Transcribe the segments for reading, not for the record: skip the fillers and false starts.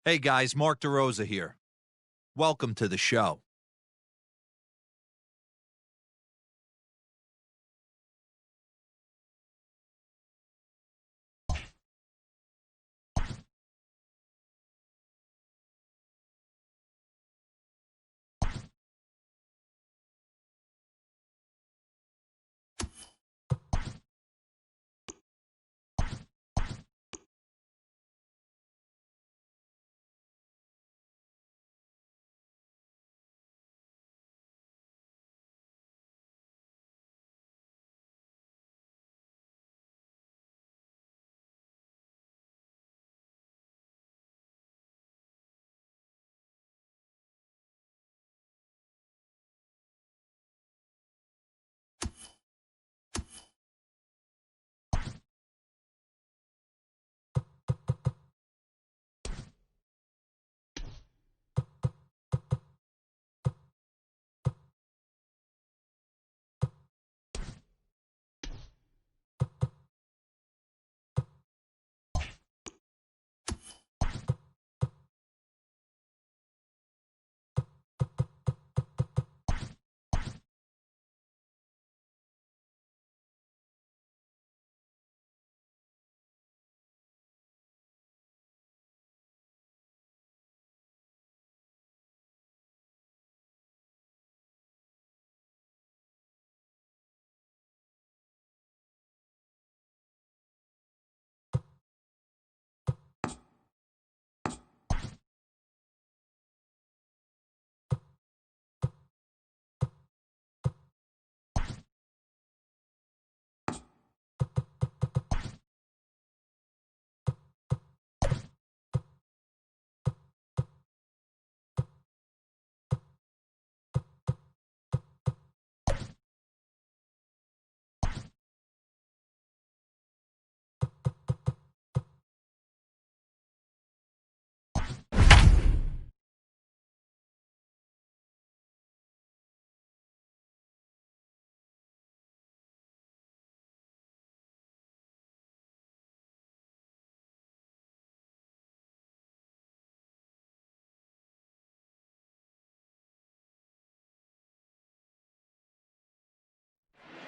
Hey guys, Mark DeRosa here. Welcome to the show.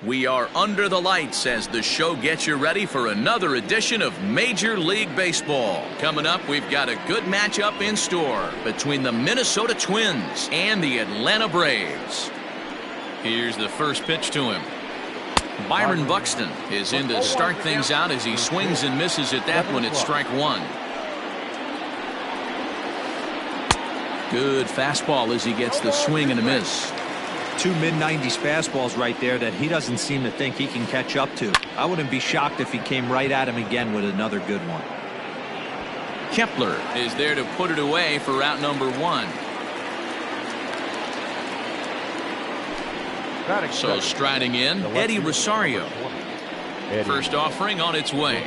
We are under the lights as the show gets you ready for another edition of Major League Baseball. Coming up, we've got a good matchup in store between the Minnesota Twins and the Atlanta Braves. Here's the first pitch to him. Byron Buxton is in to start things out as he swings and misses at that one at strike one. Good fastball as he gets the swing and a miss. Two mid-90s fastballs right there that he doesn't seem to think he can catch up to. I wouldn't be shocked if he came right at him again with another good one. Kepler is there to put it away for out number one. So striding in, Eddie Rosario. First offering on its way.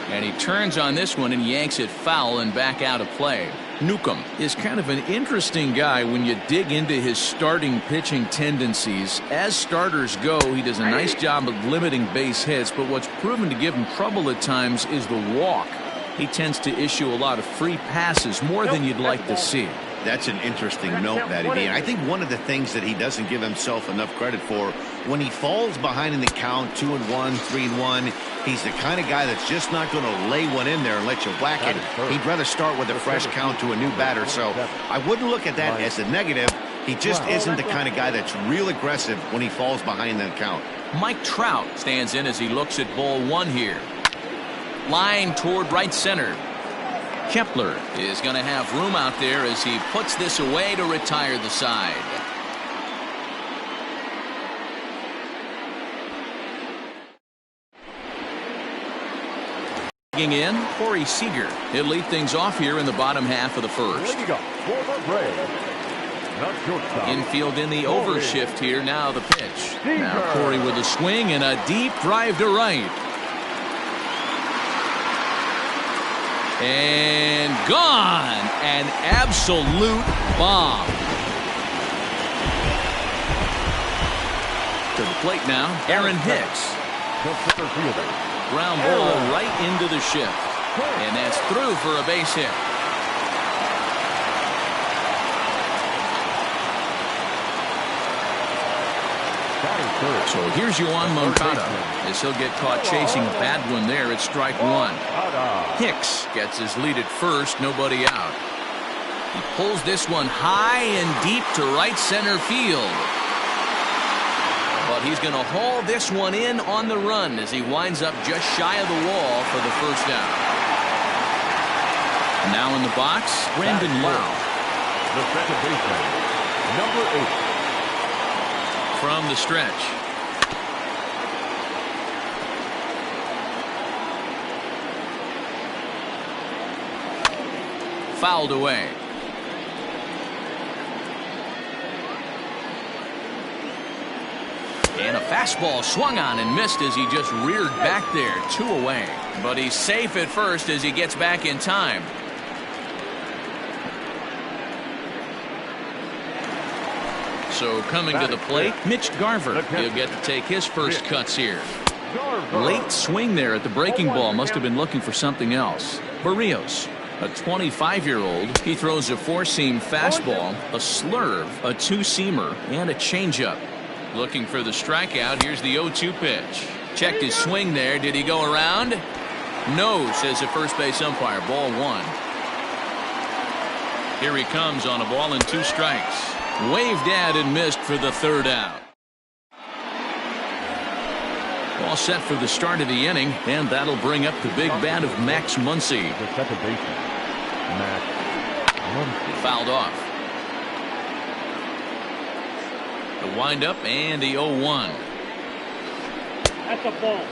And he turns on this one and yanks it foul and back out of play. Newcomb is kind of an interesting guy when you dig into his starting pitching tendencies. As starters go, he does a nice job of limiting base hits, but what's proven to give him trouble at times is the walk. He tends to issue a lot of free passes, more than you'd like to see. That's an interesting note, Matty D. And I think one of the things that he doesn't give himself enough credit for, when he falls behind in the count, 2-1, 3-1, he's the kind of guy that's just not going to lay one in there and let you whack it. He'd rather start with a fresh count to a new batter. So I wouldn't look at that as a negative. He just isn't the kind of guy that's real aggressive when he falls behind that count. Mike Trout stands in as he looks at ball one here. Line toward right center. Kepler is going to have room out there as he puts this away to retire the side. In, Corey Seager. He'll lead things off here in the bottom half of the first. Infield in the overshift here. Now the pitch. Now Corey with a swing and a deep drive to right. And gone. An absolute bomb. To the plate now, Aaron Hicks. Ground ball right into the shift. And that's through for a base hit. So here's Yoan Moncada as he'll get caught chasing a bad one there at strike one. Hicks gets his lead at first, nobody out. He pulls this one high and deep to right center field. But he's going to haul this one in on the run as he winds up just shy of the wall for the first out. Now in the box, Brandon Lowe. The second baseman, number 8. From the stretch. Fouled away. And a fastball swung on and missed as he just reared back there. 2 away. But he's safe at first as he gets back in time. So coming to the plate, Mitch Garver. He'll get to take his first cuts here. Late swing there at the breaking ball. Must have been looking for something else. Barrios, a 25-year-old. He throws a 4-seam fastball, a slurve, a 2-seamer, and a changeup. Looking for the strikeout. Here's the 0-2 pitch. Checked his swing there. Did he go around? No, says the first base umpire. Ball 1. Here he comes on a ball and 2 strikes. Waved at and missed for the third out. All set for the start of the inning, and that'll bring up the big bat of Max Muncy. The second baseman, Max Muncy. Fouled off. The windup and the 0-1. That's a ball.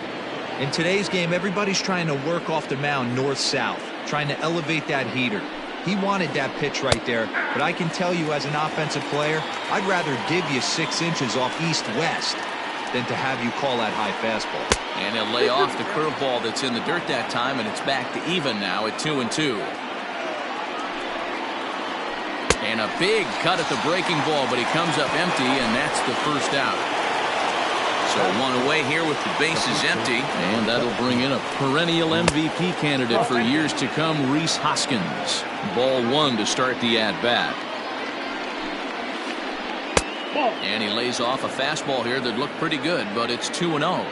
In today's game, everybody's trying to work off the mound north-south, trying to elevate that heater. He wanted that pitch right there, but I can tell you as an offensive player, I'd rather give you 6 inches off east-west than to have you call that high fastball. And he'll lay off the curveball that's in the dirt that time, and it's back to even now at 2-2. And a big cut at the breaking ball, but he comes up empty, and that's the first out. So 1 away here with the bases empty, and that'll bring in a perennial MVP candidate for years to come, Rhys Hoskins. Ball 1 to start the at-bat. And he lays off a fastball here that looked pretty good, but it's 2-0.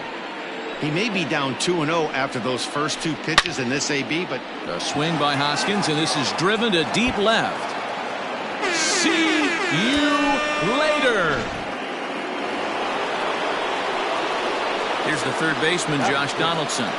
He may be down 2-0 after those first 2 pitches in this AB, but A swing by Hoskins, and this is driven to deep left. See you later. Here's the third baseman, Josh Donaldson.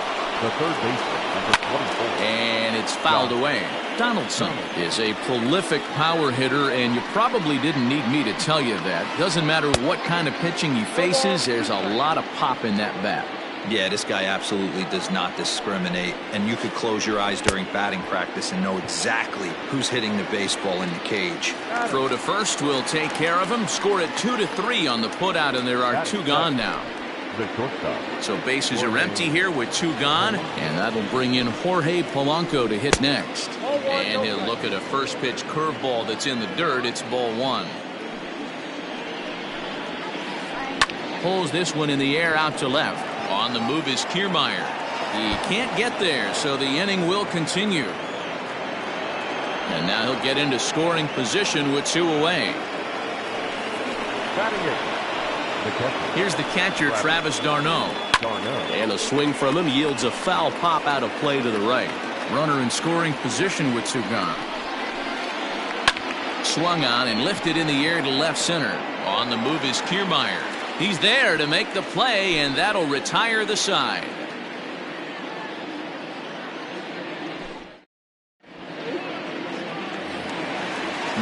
The third baseman, number 24. And it's fouled away. Donaldson is a prolific power hitter, and you probably didn't need me to tell you that. Doesn't matter what kind of pitching he faces, there's a lot of pop in that bat. Yeah, this guy absolutely does not discriminate, and you could close your eyes during batting practice and know exactly who's hitting the baseball in the cage. Throw to first will take care of him. Score at 2-3 on the putout, and there are 2 gone now. The shortstop. So bases are empty here with 2 gone, and that'll bring in Jorge Polanco to hit next. And he'll look at a first pitch curveball that's in the dirt. It's ball 1. Pulls this one in the air out to left. On the move is Kiermaier. He can't get there, so the inning will continue. And now he'll get into scoring position with 2 away. Batting it. The catcher. Here's the catcher, Travis d'Arnaud. And a swing from him yields a foul pop out of play to the right. Runner in scoring position with 2 gone. Swung on and lifted in the air to left center. On the move is Kiermaier. He's there to make the play, and that'll retire the side.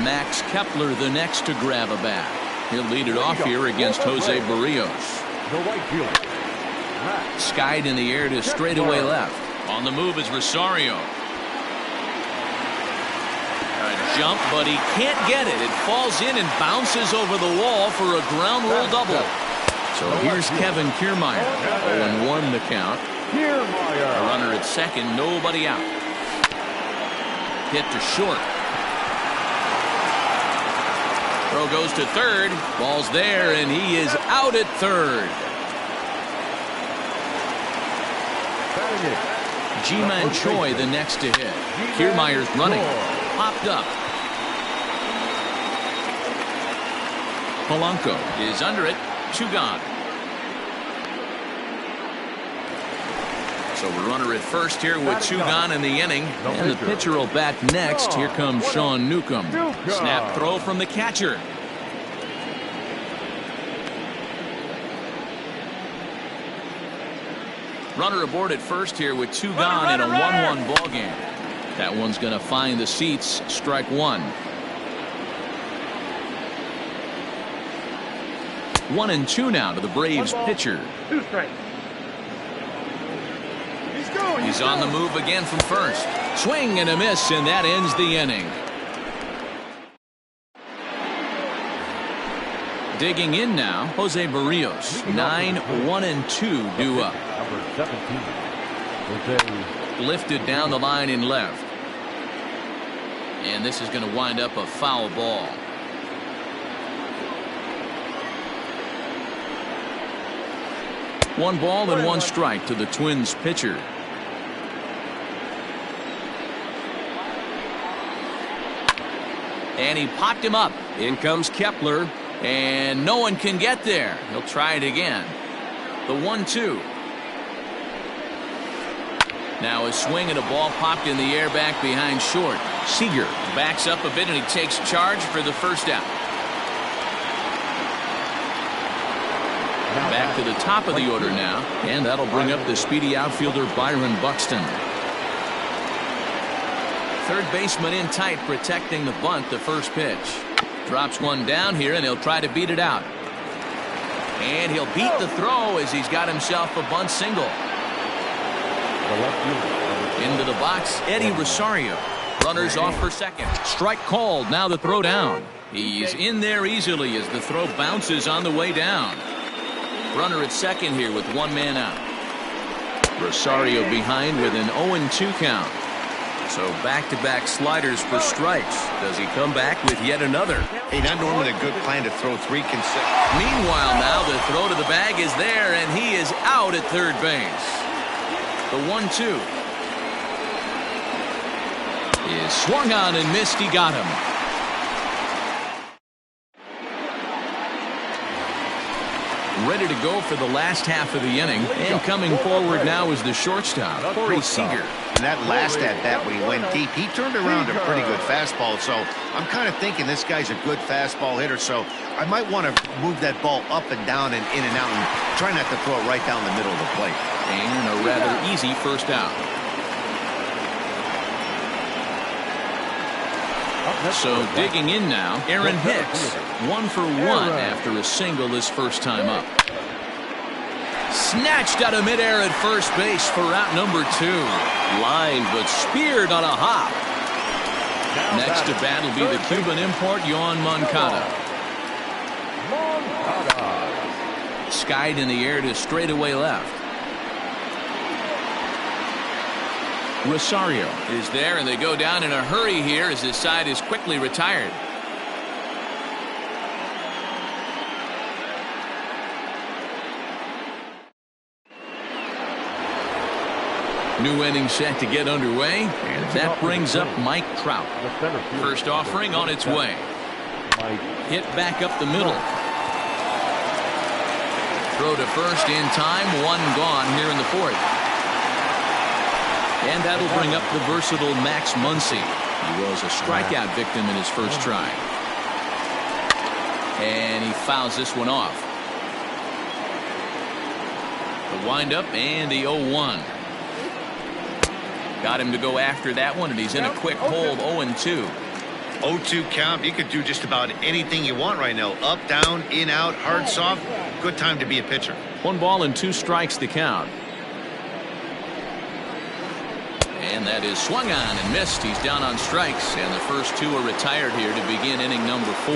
Max Kepler the next to grab a bat. He'll lead it off here against Jose Barrios. the right fielder. Skied in the air to straightaway left. On the move is Rosario. A jump, but he can't get it. It falls in and bounces over the wall for a ground rule double. So here's Kevin Kiermaier. 0-1 the count. A runner at second, nobody out. Hit to short. Throw goes to third. Ball's there, and he is out at third. Ji-Man Choi the next to hit. Kiermaier's running. Popped up. Polanco is under it. 2 gone. So a runner at first here with 2 gone in the inning. And the pitcher will bat next. Here comes Sean Newcomb. Snap throw from the catcher. Runner aboard at first here with 2 gone in a 1-1 ball game. That one's going to find the seats. Strike 1. 1-2 now to the Braves pitcher. 2 strikes. He's on the move again from first. Swing and a miss, and that ends the inning. Digging in now, Jose Barrios. 9-1-2 due up. Number 17. Jose. Lifted down the line in left. And this is going to wind up a foul ball. One ball and 1 strike to the Twins pitcher. And he popped him up. In comes Kepler. And no one can get there. He'll try it again. The 1-2. Now a swing and a ball popped in the air back behind short. Seager backs up a bit and he takes charge for the first out. Back to the top of the order now, and that'll bring up the speedy outfielder Byron Buxton. Third baseman in tight, protecting the bunt. The first pitch drops one down here, and he'll try to beat it out. And he'll beat the throw as he's got himself a bunt single. Into the box, Eddie Rosario. Runners off for second. Strike called. Now the throw down. He's in there easily as the throw bounces on the way down. Runner at second here with 1 man out. Rosario behind with an 0-2 count. So back-to-back sliders for strikes. Does he come back with yet another? Hey, not normally a good plan to throw 3 consecutive. Meanwhile, now the throw to the bag is there, and he is out at third base. The 1-2 is swung on and missed. He got him. Ready to go for the last half of the inning. And coming forward now is the shortstop, Corey Seager. And that last at-bat when he went deep, he turned around a pretty good fastball. So I'm kind of thinking this guy's a good fastball hitter. So I might want to move that ball up and down and in and out and try not to throw it right down the middle of the plate. And a rather easy first out. So digging in now, Aaron Hicks. 1 for 1 after a single his first time up. Snatched out of midair at first base for out number 2. Lined but speared on a hop. Next to bat will be the Cuban import, Yoan Moncada. Skied in the air to straightaway left. Rosario is there, and they go down in a hurry here as his side is quickly retired. New inning set to get underway, and that brings up Mike Trout. First offering on its way. Hit back up the middle. Throw to first in time. 1 gone here in the 4th. And that'll bring up the versatile Max Muncy. He was a strikeout victim in his first try. And he fouls this one off. The windup and the 0-1. Got him to go after that one, and he's in a quick hold. 0-2. 0-2 count. You could do just about anything you want right now. Up, down, in, out, hard, soft. Good time to be a pitcher. 1 ball and 2 strikes to count. And that is swung on and missed. He's down on strikes, and the first 2 are retired here to begin inning number 4.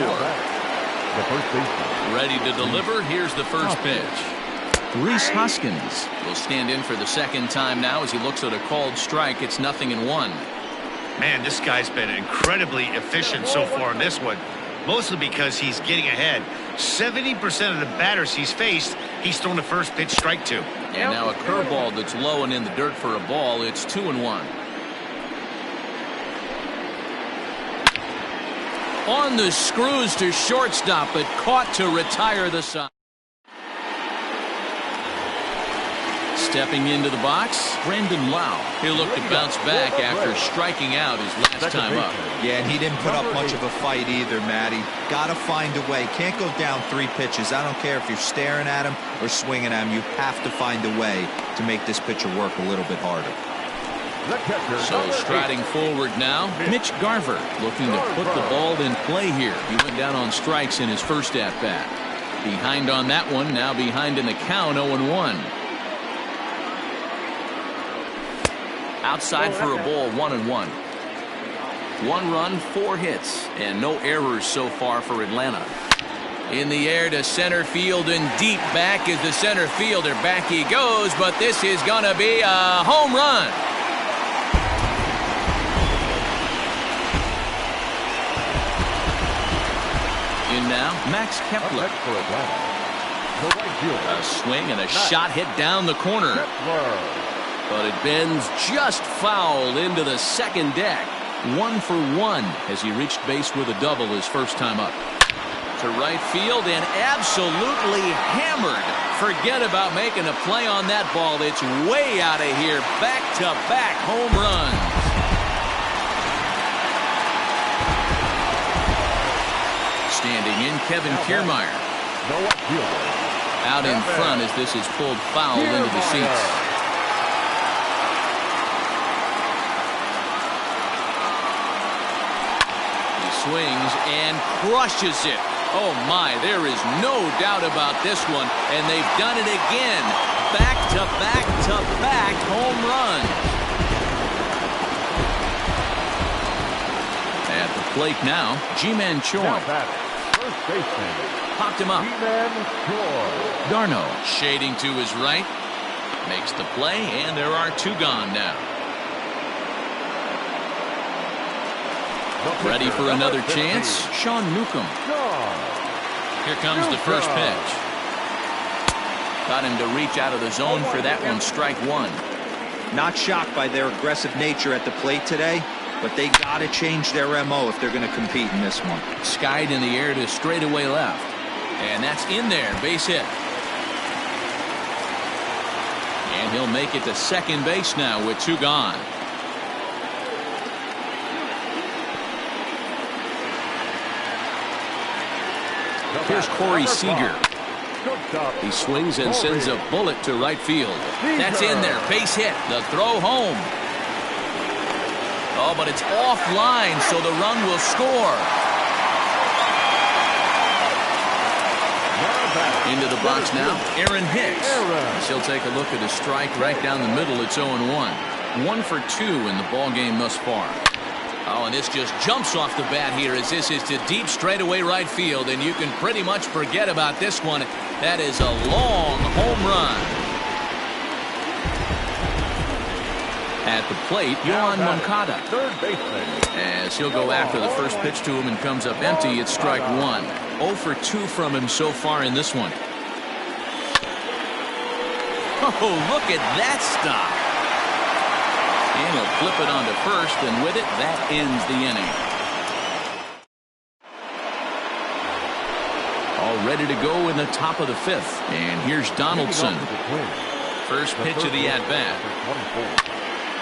Ready to deliver. Here's the first pitch. Rhys Hoskins will stand in for the second time now as he looks at a called strike. It's 0-1. Man, this guy's been incredibly efficient so far in this one, mostly because he's getting ahead. 70% of the batters he's faced, he's thrown the first pitch strike to. And now a curveball that's low and in the dirt for a ball. It's 2-1. On the screws to shortstop, but caught to retire the side. Stepping into the box, Brandon Lau. He'll look to bounce back after striking out his last time up. Yeah, and he didn't put up much of a fight either, Matty. Got to find a way. Can't go down 3 pitches. I don't care if you're staring at him or swinging at him. You have to find a way to make this pitcher work a little bit harder. So striding forward now, Mitch Garver looking to put the ball in play here. He went down on strikes in his first at-bat. Behind on that one, now behind in the count, 0-1. Outside for a ball, 1-1. 1 run, 4 hits, and no errors so far for Atlanta. In the air to center field and deep back is the center fielder. Back he goes, but this is going to be a home run. In now, Max Kepler. A swing and a shot hit down the corner. But it bends just foul into the second deck. 1 for 1 as he reached base with a double his first time up. To right field and absolutely hammered. Forget about making a play on that ball. It's way out of here. Back-to-back home runs. Standing in, Kevin Kiermaier. Out in front as this is pulled foul into the seats. Swings and crushes it. Oh my, there is no doubt about this one, and they've done it again. Back-to-back-to-back home runs. At the plate now, Ji-Man Choi. Popped him up. Darno shading to his right. Makes the play, and there are 2 gone now. Ready for another chance, Sean Newcomb. Here comes the first pitch. Got him to reach out of the zone for that one, strike 1. Not shocked by their aggressive nature at the plate today, but they got to change their MO if they're going to compete in this one. Skied in the air to straightaway left. And that's in there, base hit. And he'll make it to second base now with 2 gone. Here's Corey Seager. He swings and sends a bullet to right field. That's in there. Base hit. The throw home. Oh, but it's offline, so the run will score. Into the box now, Aaron Hicks. He'll take a look at a strike right down the middle. It's 0-1. 1 for 2 in the ball game thus far. Oh, and this just jumps off the bat here as this is to deep straightaway right field, and you can pretty much forget about this one. That is a long home run. At the plate, Yohan Moncada. Third baseman. As he'll go after the first pitch to him and comes up empty, it's strike 1. 0 for 2 from him so far in this one. Oh, look at that stop. And he'll flip it onto first, and with it, that ends the inning. All ready to go in the top of the 5th. And here's Donaldson. First pitch of the at-bat.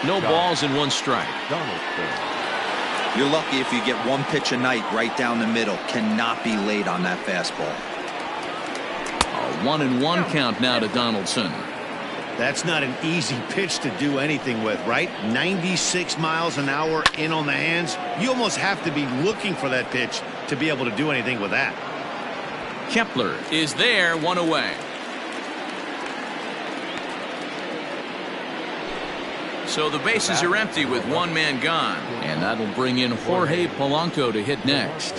No balls and 1 strike. You're lucky if you get 1 pitch a night right down the middle. Cannot be late on that fastball. A 1-1 count now to Donaldson. That's not an easy pitch to do anything with, right? 96 miles an hour in on the hands. You almost have to be looking for that pitch to be able to do anything with that. Kepler is there, 1 away. So the bases are empty with 1 man gone. And that'll bring in Jorge Polanco to hit next.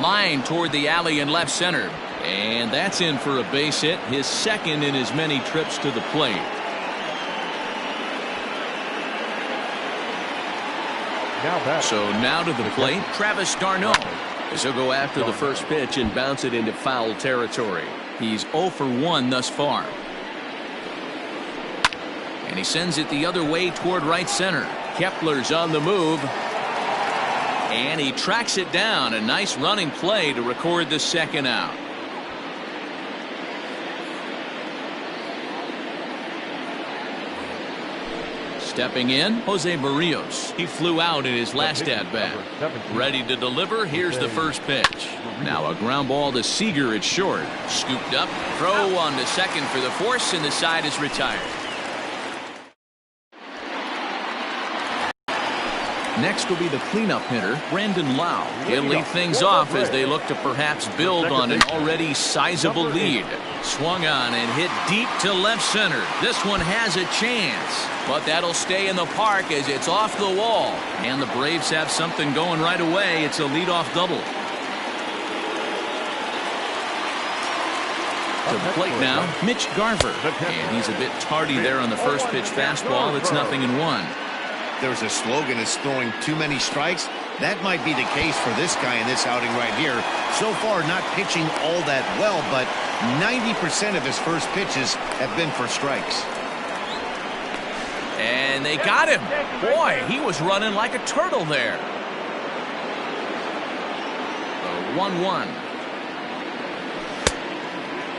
Line toward the alley in left center. And that's in for a base hit, his second in as many trips to the plate. So now to the plate, Travis d'Arnaud, as he'll go after the first pitch and bounce it into foul territory. He's 0 for 1 thus far. And he sends it the other way toward right center. Kepler's on the move. And he tracks it down. A nice running play to record the second out. Stepping in, Jose Barrios. He flew out in his last at-bat. Ready to deliver. Here's the first pitch. Now a ground ball to Seager at short. Scooped up. Throw on to second for the force, and the side is retired. Next will be the cleanup hitter, Brandon Lau. He'll lead things off as they look to perhaps build on an already sizable lead. Swung on and hit deep to left center. This one has a chance, but that'll stay in the park as it's off the wall. And the Braves have something going right away. It's a leadoff double. To the plate now, Mitch Garver. And he's a bit tardy there on the first pitch fastball. It's 0-1. There's a slogan that's throwing too many strikes. That might be the case for this guy in this outing right here. So far, not pitching all that well, but 90% of his first pitches have been for strikes. And they got him. Boy, he was running like a turtle there. 1-1.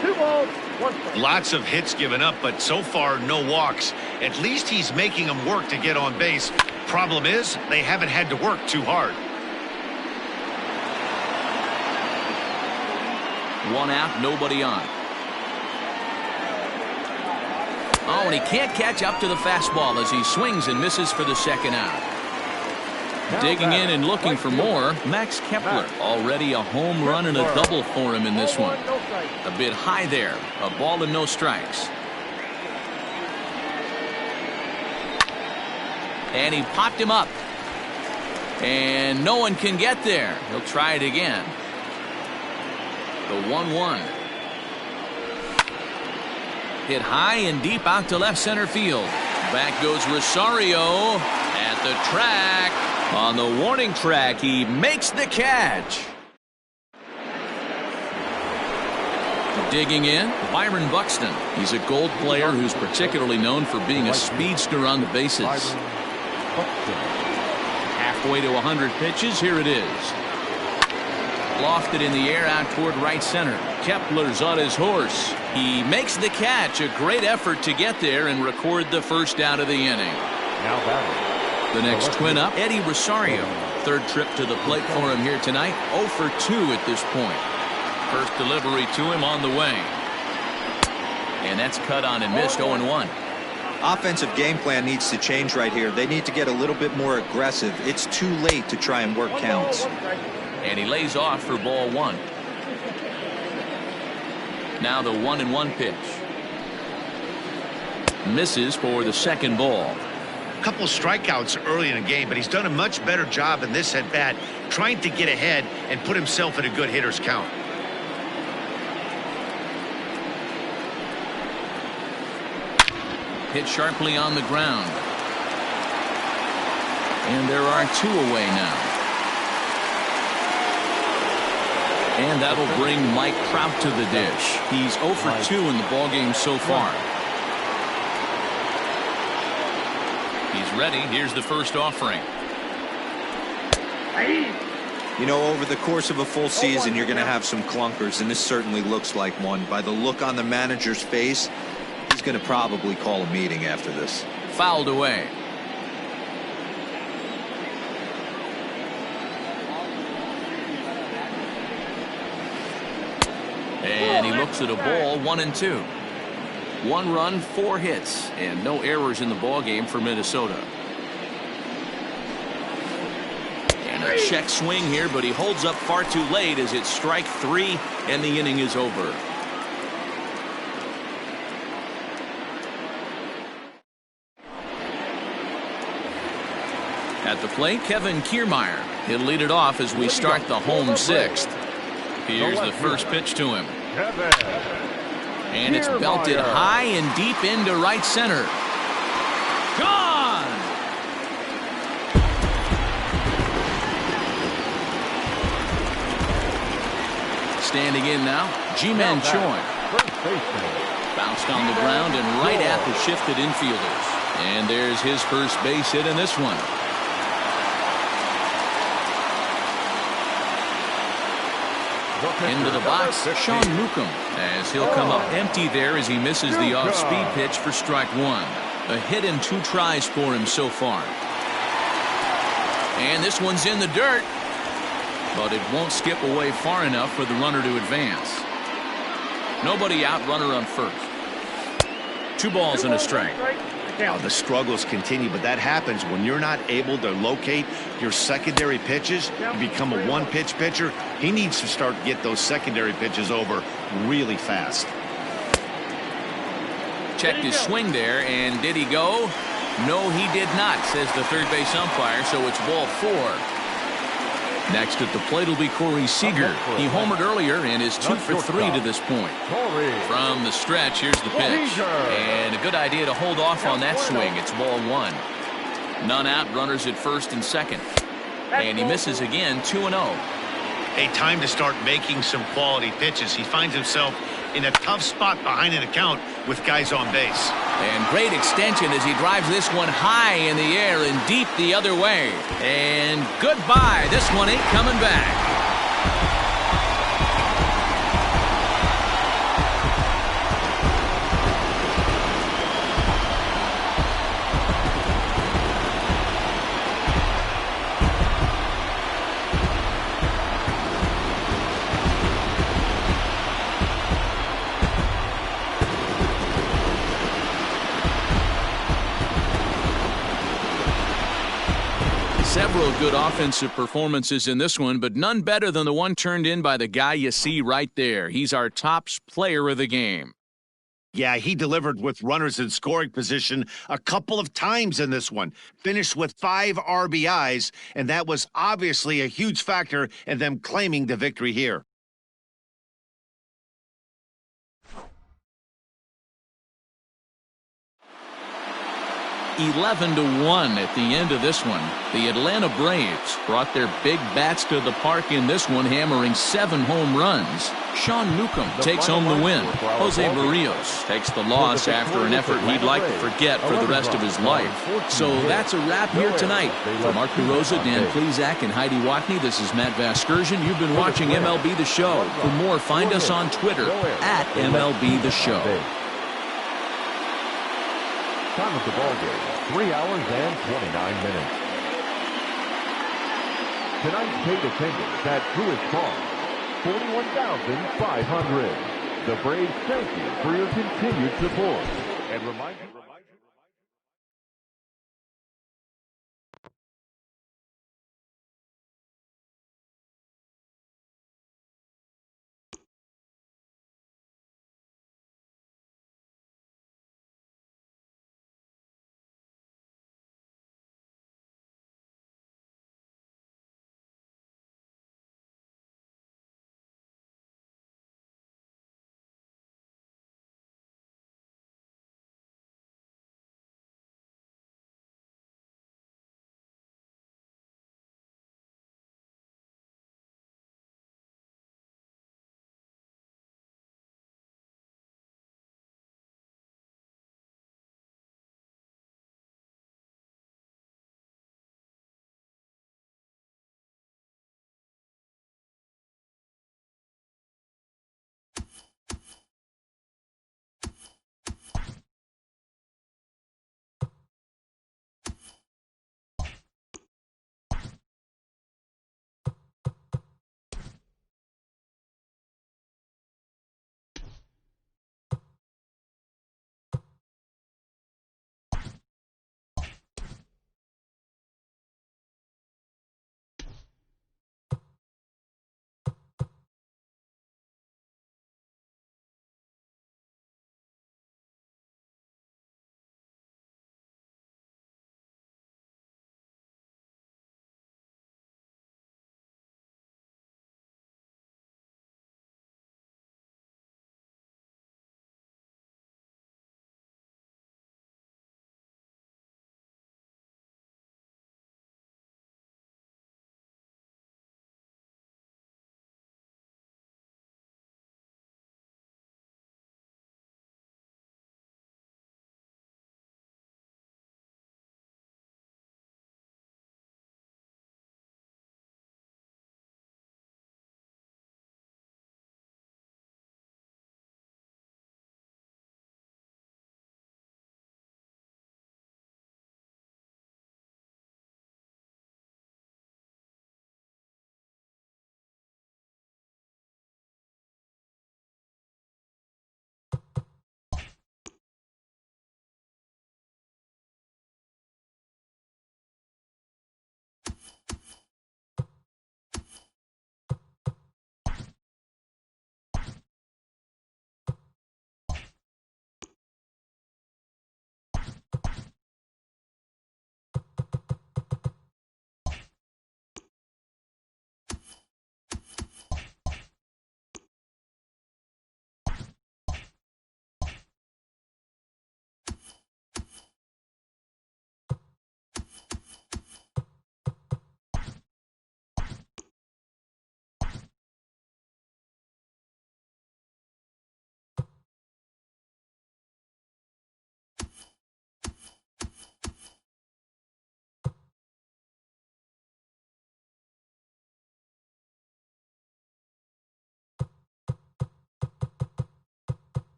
2 balls, 1 strike. Lots of hits given up, but so far no walks. At least he's making them work to get on base. Problem is, they haven't had to work too hard. 1 out, nobody on. Oh, and he can't catch up to the fastball as he swings and misses for the second out. Digging in and looking for more, Max Kepler. Already a home run and a double for him in this one. A bit high there. A ball and no strikes. And he popped him up. And no one can get there. He'll try it again. The 1-1. Hit high and deep out to left center field. Back goes Rosario at the track. On the warning track, he makes the catch. Digging in, Byron Buxton. He's a Gold player who's particularly known for being a speedster on the bases. Halfway to 100 pitches, here it is. Lofted in the air out toward right center. Kepler's on his horse. He makes the catch. A great effort to get there and record the first out of the inning. Now batting. The next twin up, Eddie Rosario. Third trip to the plate for him here tonight. 0 for 2 at this point. First delivery to him on the way. And that's cut on and missed. 0-1. Offensive game plan needs to change right here. They need to get a little bit more aggressive. It's too late to try and work counts. And he lays off for ball 1. Now the 1-1 pitch. Misses for the second ball. Couple strikeouts early in the game, but he's done a much better job in this at bat trying to get ahead and put himself in a good hitter's count. Hit sharply on the ground. And there are 2 away now. And that'll bring Mike Trout to the dish. He's 0 for 2 in the ballgame so far. He's ready. Here's the first offering. You know, over the course of a full season, you're going to have some clunkers, and this certainly looks like one. By the look on the manager's face, he's going to probably call a meeting after this. Fouled away. And he looks at a ball, 1-2. 1 run, 4 hits, and no errors in the ballgame for Minnesota. And a check swing here, but he holds up far too late as it's strike 3, and the inning is over. At the plate, Kevin Kiermaier. He'll lead it off as we start the home 6th. Here's the first pitch to him. And it's belted high and deep into right center. Gone! Standing in now, Ji-Man Choi. Bounced on the ground and right at the shifted infielders. And there's his first base hit in this one. Into the box, Sean Newcomb, as he'll come up empty there as he misses the off-speed pitch for strike one. A hit in 2 tries for him so far. And this one's in the dirt, but it won't skip away far enough for the runner to advance. Nobody out, runner on first. 2 balls and a strike. Now the struggles continue, but that happens when you're not able to locate your secondary pitches. You become a one-pitch pitcher. He needs to start to get those secondary pitches over really fast. Checked his swing there, and did he go? No, he did not, says the third base umpire, so it's ball 4. Next at the plate will be Corey Seager. He homered earlier and is 2 for 3 to this point. From the stretch, here's the pitch. And a good idea to hold off on that swing. It's ball 1. None out, runners at first and second. And he misses again, 2-0. A time to start making some quality pitches. He finds himself in a tough spot behind an account with guys on base. And great extension as he drives this one high in the air and deep the other way. And goodbye. This one ain't coming back. Several good offensive performances in this one, but none better than the one turned in by the guy you see right there. He's our top player of the game. Yeah, he delivered with runners in scoring position a couple of times in this one. Finished with 5 RBIs, and that was obviously a huge factor in them claiming the victory here. 11-1 at the end of this one. The Atlanta Braves brought their big bats to the park in this one, hammering 7 home runs. Sean Newcomb takes home the win. Jose Barrios takes the loss after an effort he'd like to forget for the rest of his life. So that's a wrap here tonight. For Mark DeRosa, Dan Plesac, and Heidi Watney, this is Matt Vasgersian. You've been watching MLB The Show. For more, find us on Twitter at MLB The Show. Time of the ball game, 3 hours and 29 minutes. Tonight's paid attendance at Truist Park, 41,500. The Braves thank you for your continued support and remind you.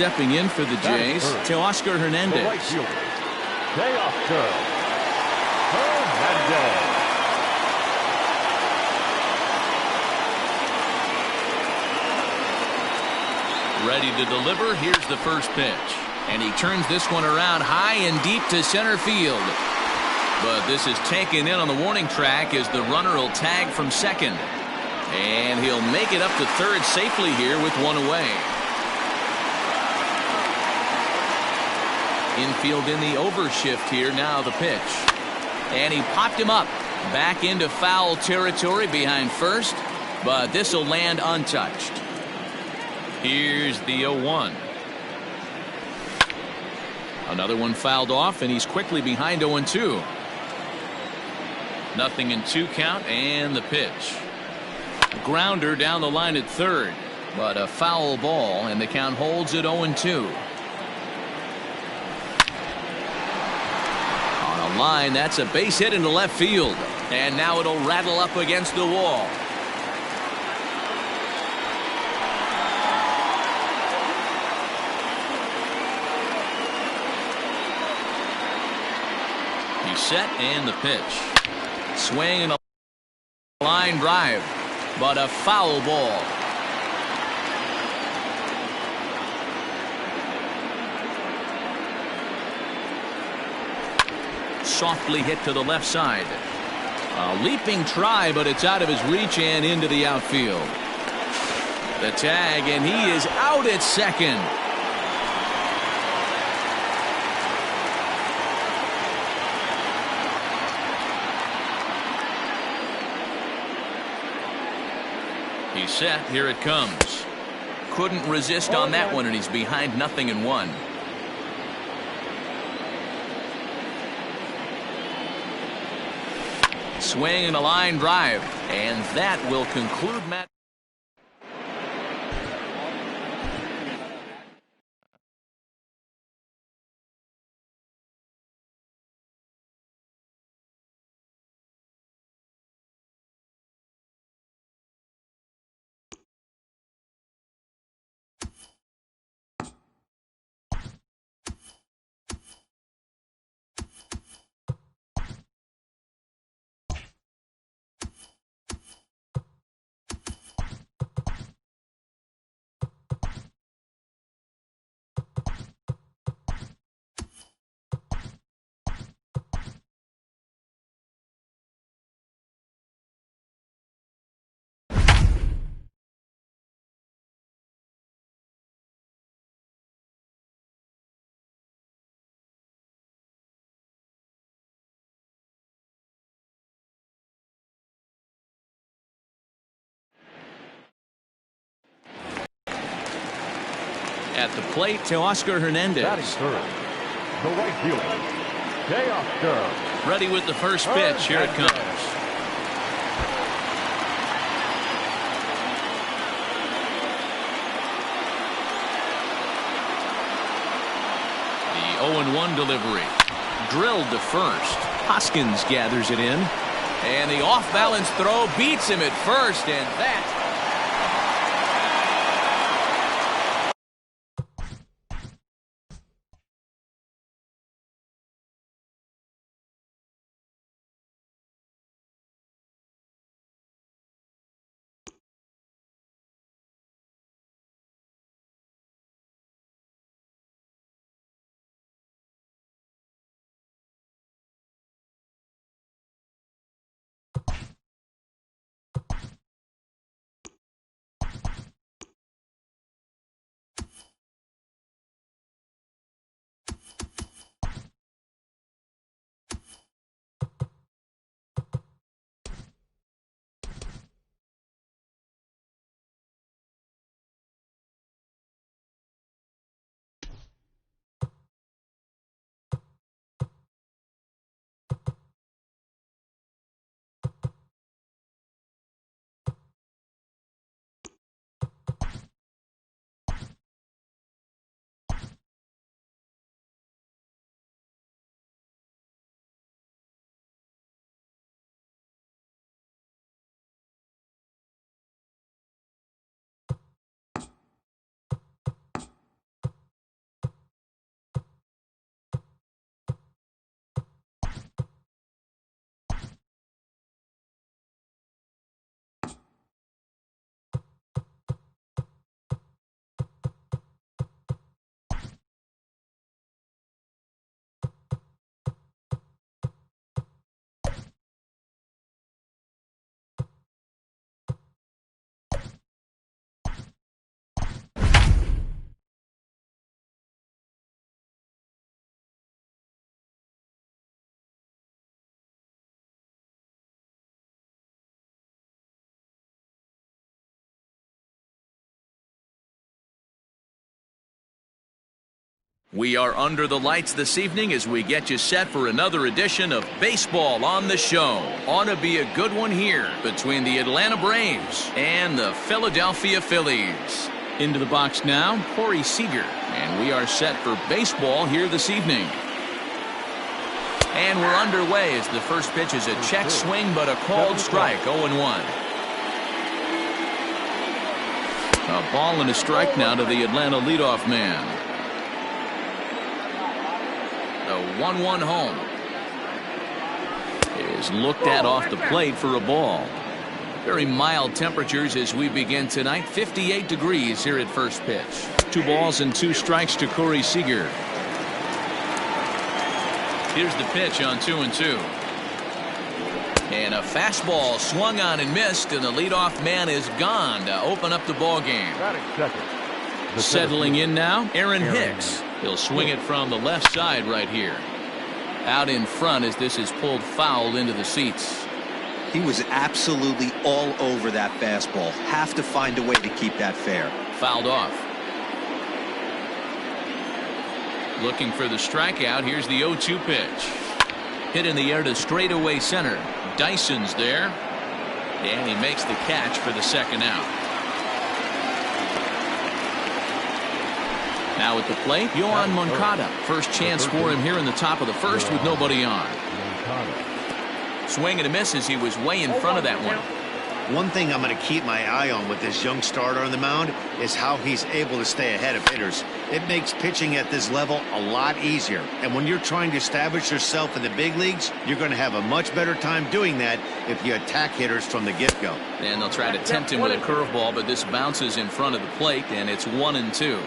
stepping in for the Jays, Teoscar The Hernandez. right fielder, Teoscar Hernandez. Ready to deliver. Here's the first pitch. And he turns this one around high and deep to center field. But this is taken in on the warning track as the runner will tag from second. And he'll make it up to third safely here with one away. Infield in the overshift here. Now the pitch. And he popped him up. Back into foul territory behind first. But this will land untouched. Here's the 0-1. Another one fouled off, and he's quickly behind 0-2. 0-2 count, and the pitch. Grounder down the line at third, but a foul ball, and the count holds at 0-2. On a line, that's a base hit into left field, and now it'll rattle up against the wall. Set and the pitch. Swing and a line drive, but a foul ball. Softly hit to the left side. A leaping try, but it's out of his reach and into the outfield. The tag, and he is out at second. He's set. Here it comes. Couldn't resist on that one, and he's behind 0-1. Swing and a line drive, and that will conclude match. At the plate, Teoscar Hernandez. Batting third, the right fielder, Teoscar. Ready with the first pitch. Here it comes. The 0-1 delivery. Drilled to first. Hoskins gathers it in. And the off-balance throw beats him at first, and that We are under the lights this evening as we get you set for another edition of Baseball on the Show. Ought to be a good one here between the Atlanta Braves and the Philadelphia Phillies. Into the box now, Corey Seager. And we are set for baseball here this evening. And we're underway as the first pitch is a check swing, but a called strike, 0-1. A ball and a strike now to the Atlanta leadoff man. The 1-1 home is looked at off the plate for a ball. Very mild temperatures as we begin tonight. 58 degrees here at first pitch. 2 balls and 2 strikes to Corey Seager. Here's the pitch on 2-2. And a fastball swung on and missed, and the leadoff man is gone to open up the ball game. Settling in now, Aaron Hicks. He'll swing it from the left side right here. Out in front as this is pulled foul into the seats. He was absolutely all over that fastball. Have to find a way to keep that fair. Fouled off. Looking for the strikeout. Here's the 0-2 pitch. Hit in the air to straightaway center. Dyson's there. And he makes the catch for the second out. Now at the plate, Yoan Moncada. First chance for him here in the top of the first with nobody on. Swing and a miss as he was way in front of that one. One thing I'm going to keep my eye on with this young starter on the mound is how he's able to stay ahead of hitters. It makes pitching at this level a lot easier. And when you're trying to establish yourself in the big leagues, you're going to have a much better time doing that if you attack hitters from the get-go. And they'll try to tempt him with a curveball, but this bounces in front of the plate, and it's 1-2.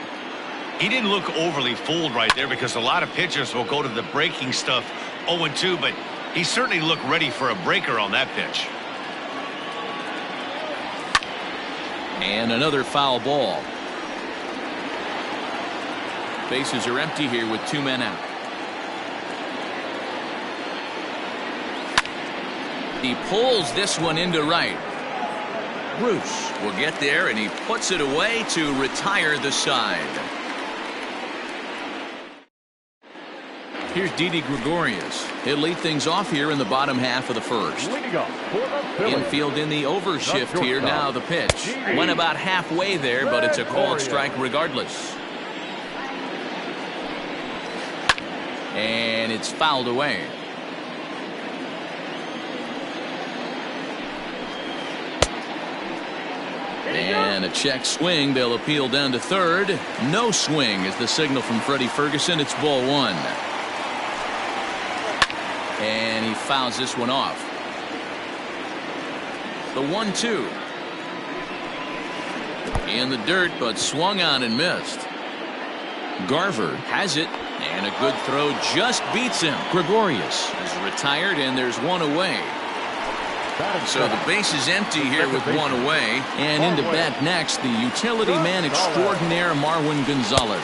He didn't look overly fooled right there because a lot of pitchers will go to the breaking stuff 0-2, but he certainly looked ready for a breaker on that pitch. And another foul ball. Bases are empty here with 2 men out. He pulls this one into right. Bruce will get there, and he puts it away to retire the side. Here's Didi Gregorius. He'll lead things off here in the bottom half of the first. Infield in the overshift here. Now the pitch. Went about halfway there, but it's a called strike regardless. And it's fouled away. And a check swing. They'll appeal down to third. No swing is the signal from Freddie Ferguson. It's ball 1. And he fouls this one off. The 1-2. In the dirt, but swung on and missed. Garver has it, and a good throw just beats him. Gregorius is retired, and there's one away. So the base is empty here with one away. And into bat next, the utility man extraordinaire Marwin Gonzalez.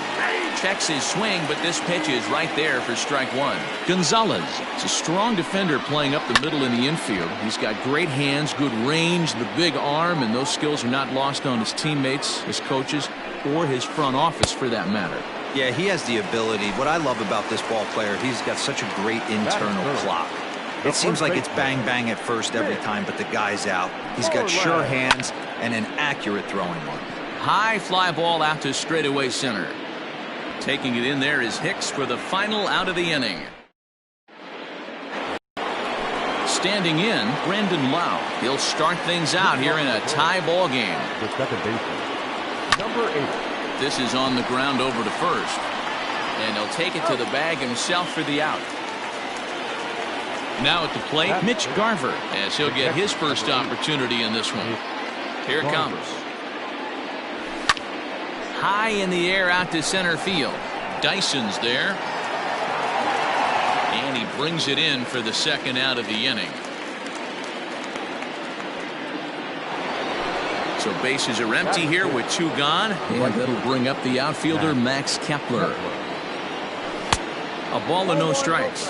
Checks his swing, but this pitch is right there for strike 1. Gonzalez is a strong defender playing up the middle in the infield. He's got great hands, good range, the big arm, and those skills are not lost on his teammates, his coaches, or his front office for that matter. Yeah, he has the ability. What I love about this ball player, he's got such a great internal clock. It seems like it's bang bang at first every time, but the guy's out. He's got sure hands and an accurate throwing one. High fly ball out to straightaway center. Taking it in there is Hicks for the final out of the inning. Standing in, Brandon Lau. He'll start things out here in a tie ball game. The second baseman, number 8. This is on the ground over to first. And he'll take it to the bag himself for the out. Now at the plate, Mitch Garver, as he'll get his first opportunity in this one. Here it comes. High in the air out to center field. Dyson's there. And he brings it in for the second out of the inning. So bases are empty here with 2 gone. And that'll bring up the outfielder Max Kepler. A ball and no strikes.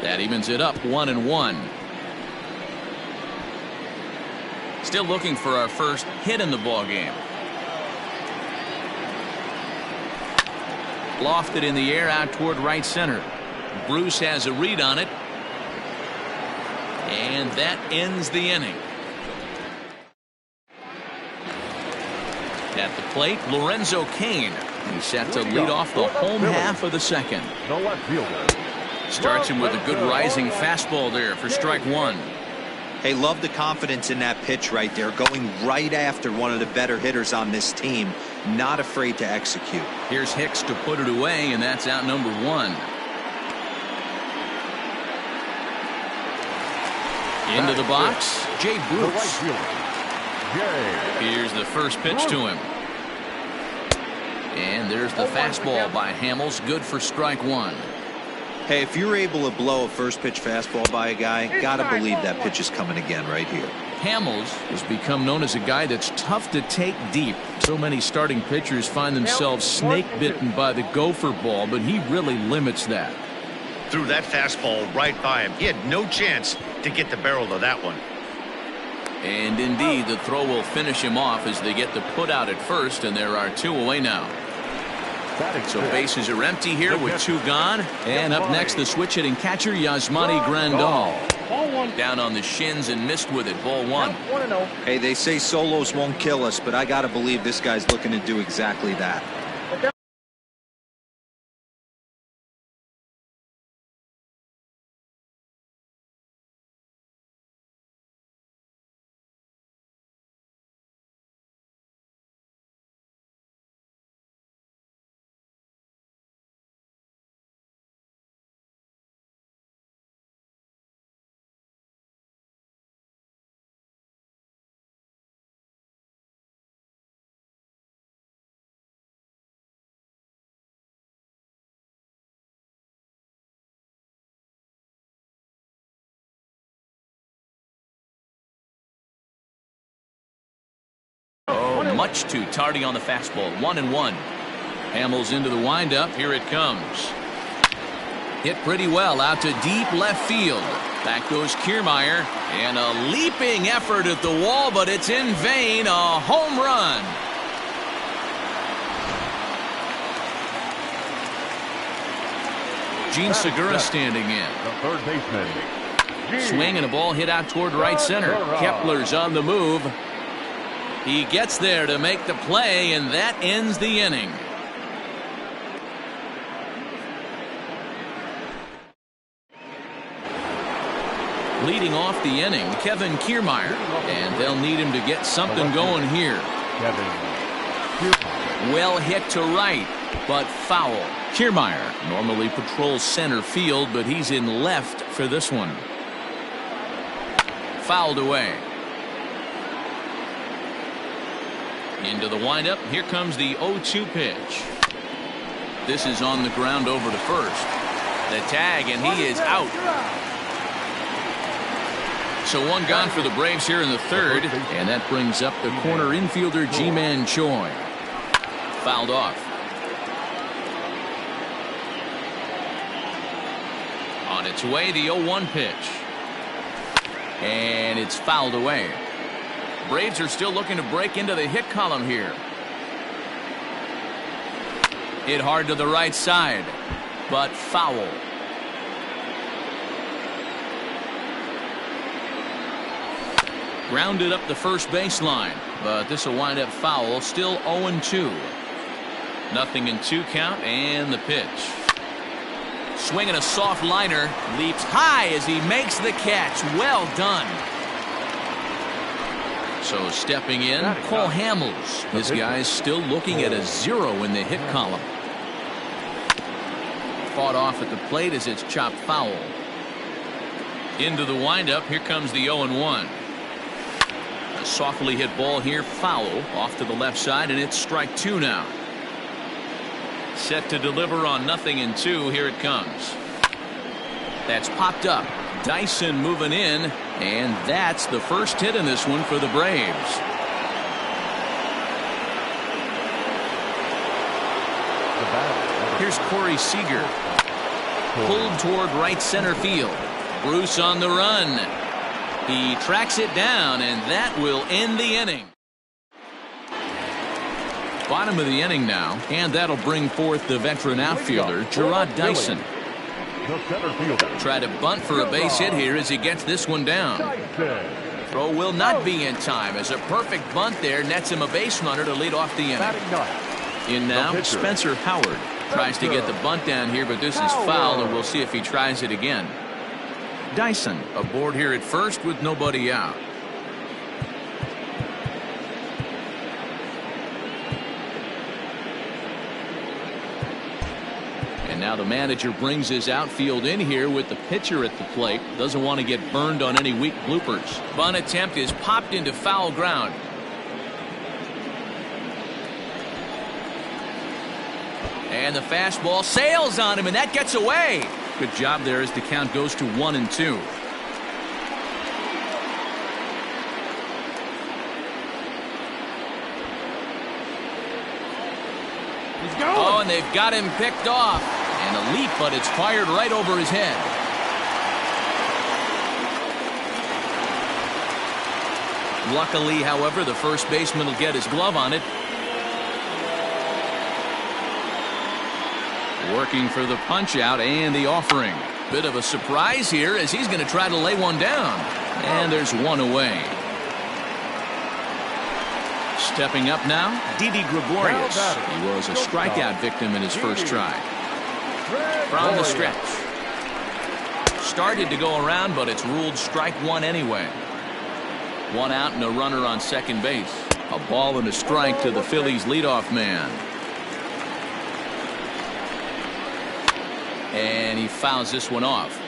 That evens it up 1-1. Still looking for our first hit in the ball game. Lofted in the air out toward right center. Bruce has a read on it. And that ends the inning. At the plate, Lorenzo Cain. He's set to lead off the home half of the second. The left fielder. Starts him with a good rising fastball there for strike one. Hey, love the confidence in that pitch right there, going right after one of the better hitters on this team. Not afraid to execute. Here's Hicks to put it away, and that's out number one. Into the box, Jay The right Bruce. fielder. Jay. Here's the first pitch to him. And there's the fastball by Hamels, good for strike one. Hey, if you're able to blow a first pitch fastball by a guy, gotta believe that pitch is coming again right here. Hamels has become known as a guy that's tough to take deep. So many starting pitchers find themselves snake bitten by the gopher ball, but he really limits that. Threw that fastball right by him. He had no chance to get the barrel to that one. And indeed, the throw will finish him off as they get the put out at first, and there are two away now. So bases are empty here with two gone. And up next, the switch hitting catcher, Yasmani Grandal. Down on the shins and missed with it. Ball one. Hey, they say solos won't kill us, but I gotta believe this guy's looking to do exactly that. Much too tardy on the fastball. 1-1. Hamels into the windup. Here it comes. Hit pretty well out to deep left field. Back goes Kiermaier. And a leaping effort at the wall, but it's in vain. A home run. Gene Segura standing in. The third baseman. Swing and a ball hit out toward right center. Kepler's on the move. He gets there to make the play, and that ends the inning. Leading off the inning, Kevin Kiermaier, and they'll need him to get something going here. Well hit to right, but foul. Kiermaier normally patrols center field, but he's in left for this one. Fouled away. Into the windup. Here comes the 0-2 pitch. This is on the ground over to first. The tag, and he is out. So one gone for the Braves here in the third, and that brings up the corner infielder Ji-Man Choi. Fouled off. On its way, the 0-1 pitch. And it's fouled away. Braves are still looking to break into the hit column here. Hit hard to the right side, but foul. Grounded up the first baseline, but this will wind up foul. Still 0-2. Nothing in 2 count, and the pitch. Swinging a soft liner, leaps high as he makes the catch. Well done. So stepping in, Cole Hamels. This guy's still looking at a 0 in the hit column. Fought off at the plate as it's chopped foul. Into the windup. Here comes the 0-1. A softly hit ball here, foul off to the left side, and it's strike 2 now. Set to deliver on 0-2. Here it comes. That's popped up. Dyson moving in, and that's the first hit in this one for the Braves. Here's Corey Seager. Pulled toward right center field. Bruce on the run. He tracks it down, and that will end the inning. Bottom of the inning now, and that'll bring forth the veteran outfielder, Gerard Dyson. The center fielder. Try to bunt for a base hit here as he gets this one down. Throw will not be in time as a perfect bunt there nets him a base runner to lead off the inning. Batting ninth. In now, Spencer Howard tries to get the bunt down here, but this is foul, and we'll see if he tries it again. Dyson aboard here at first with nobody out. And now the manager brings his outfield in here with the pitcher at the plate. Doesn't want to get burned on any weak bloopers. Bunt attempt is popped into foul ground. And the fastball sails on him, and that gets away. Good job there as the count goes to 1-2. Oh, and they've got him picked off. And a leap, but it's fired right over his head. Luckily, however, the first baseman will get his glove on it. Working for the punch out and the offering. Bit of a surprise here as he's going to try to lay one down. And there's one away. Stepping up now, Didi Gregorius. He was a strikeout victim in his first try. From the stretch. Started to go around, but it's ruled strike one anyway. One out and a runner on second base. A ball and a strike to the Phillies leadoff man. And he fouls this one off.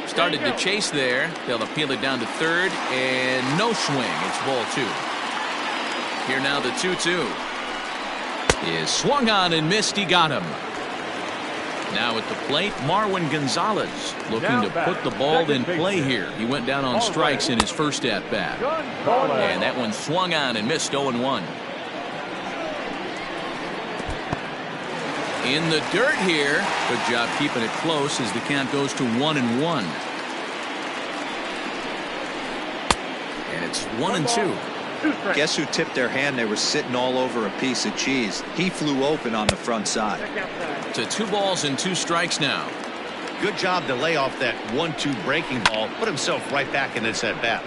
Started to chase there. They'll appeal it down to third, and no swing. It's ball two. Here now the 2-2 is swung on and missed. He got him. Now at the plate, Marwin Gonzalez looking to put the ball in play here. He went down on strikes in his first at bat, and that one swung on and missed. 0-1. In the dirt here. Good job keeping it close as the count goes to 1-1. And it's 1-2. Guess who tipped their hand? They were sitting all over a piece of cheese. He flew open on the front side. To 2 balls and 2 strikes now. Good job to lay off that 1-2 breaking ball. Put himself right back in this at bat.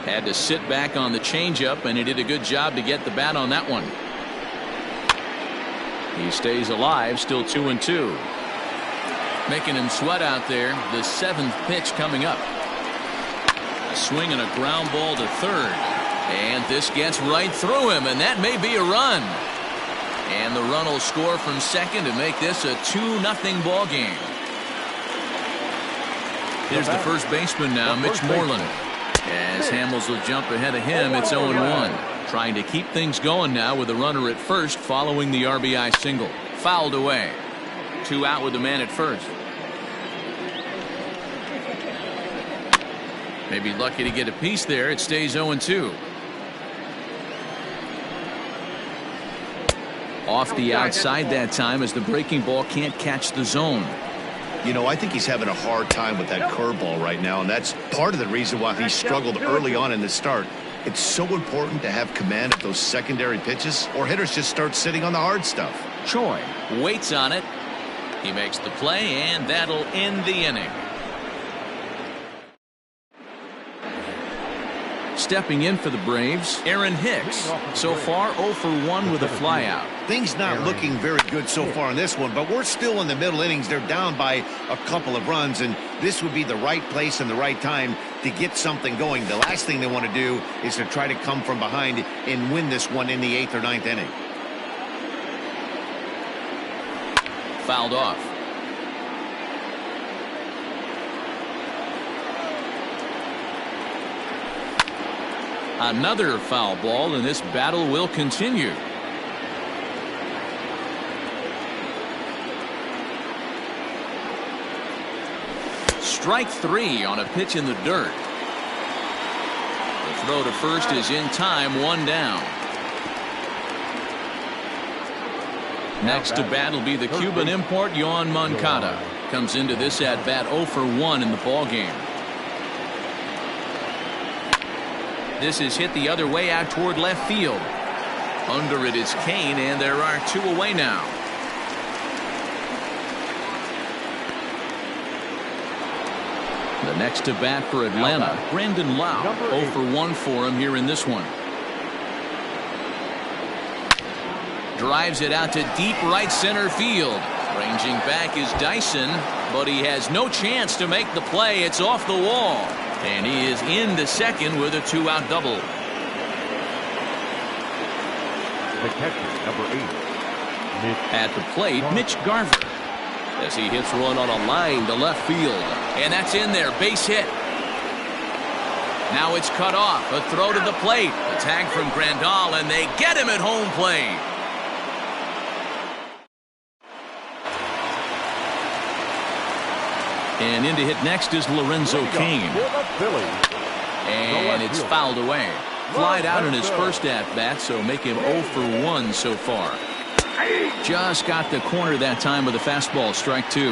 Had to sit back on the changeup, and he did a good job to get the bat on that one. He stays alive, still 2-2. Making him sweat out there. The 7th pitch coming up. A swing and a ground ball to third. And this gets right through him, and that may be a run. And the run will score from second to make this a 2-0 ball game. Here's the first baseman now, Mitch Moreland. As Hamels will jump ahead of him, it's 0-1. Trying to keep things going now with a runner at first following the RBI single. Fouled away. 2 out with the man at first. Maybe lucky to get a piece there. It stays 0-2. Off the outside that time as the breaking ball can't catch the zone. You know, I think he's having a hard time with that curveball right now, and that's part of the reason why he struggled early on in the start. It's so important to have command of those secondary pitches, or hitters just start sitting on the hard stuff. Choi waits on it. He makes the play, and that'll end the inning. Stepping in for the Braves, Aaron Hicks. So far 0 for 1 with a flyout. Things not looking very good so far in this one, but we're still in the middle innings. They're down by a couple of runs, and this would be the right place and the right time to get something going. The last thing they want to do is to try to come from behind and win this one in the 8th or 9th inning. Fouled off. Another foul ball, and this battle will continue. Strike 3 on a pitch in the dirt. The throw to first is in time, 1 down. Next to bat will be the Cuban import, Yoan Moncada. Comes into this at-bat 0 for 1 in the ballgame. This is hit the other way out toward left field. Under it is Kane, and there are 2 away now. The next to bat for Atlanta, Brandon Lau. 0 for 1 for him here in this one. Drives it out to deep right center field. Ranging back is Dyson, but he has no chance to make the play. It's off the wall. And he is into second with a 2-out double. The catcher, number 8. At the plate, Mitch Garver. As he hits one on a line to left field. And that's in there, base hit. Now it's cut off, a throw to the plate. A tag from Grandal, and they get him at home plate. And in to hit next is Lorenzo Cain. And it's fouled away. Flied out in his first at-bat, so make him 0 for 1 so far. Just got the corner that time with a fastball, strike 2.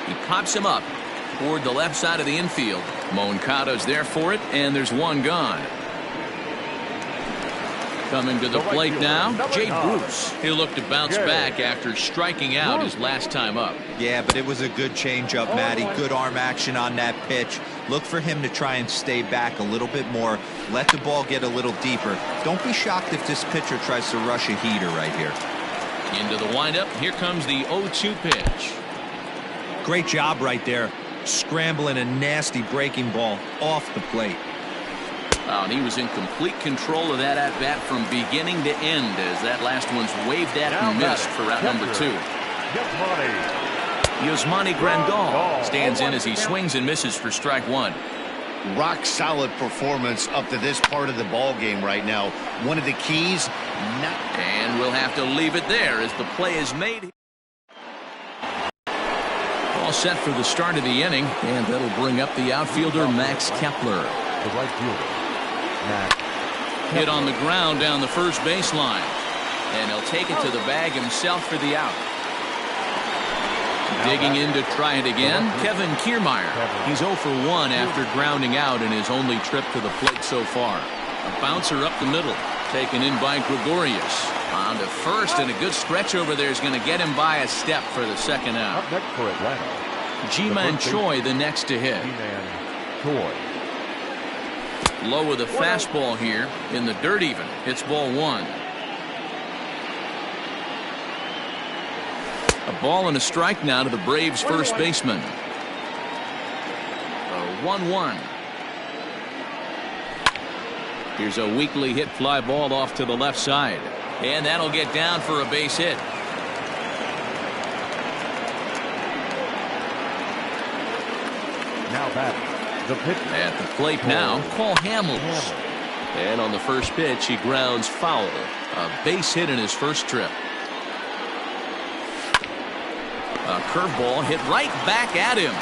He pops him up toward the left side of the infield. Moncada's there for it, and there's one gone. Coming to the plate now, Jay Bruce. He'll look to bounce back after striking out his last time up. Yeah, but it was a good changeup, Matty. Good arm action on that pitch. Look for him to try and stay back a little bit more. Let the ball get a little deeper. Don't be shocked if this pitcher tries to rush a heater right here. Into the windup. Here comes the 0-2 pitch. Great job right there. Scrambling a nasty breaking ball off the plate. And he was in complete control of that at-bat from beginning to end as that last one's waved at and missed for route number 2. Yasmani Grandal stands in as he swings and misses for strike 1. Rock solid performance up to this part of the ball game right now. One of the keys. And we'll have to leave it there as the play is made. All set for the start of the inning, and that'll bring up the outfielder Max Kepler. The right fielder. Hit on the ground down the first baseline, and he'll take it to the bag himself for the out. Digging in to try it again, Kevin Kiermaier. He's 0 for 1 after grounding out in his only trip to the plate so far. A bouncer up the middle, taken in by Gregorius. On to first, and a good stretch over there is going to get him by a step for the second out. Up next for Atlanta, Ji-Man Choi the next to hit. Ji-Man Choi. Low with a fastball here in the dirt even. It's ball 1. A ball and a strike now to the Braves first baseman. A 1-1. Here's a weakly hit fly ball off to the left side. And that'll get down for a base hit. Now back. The pitch. At the plate now, Paul Hamels. And on the first pitch, he grounds foul. A base hit in his first trip. A curveball hit right back at him.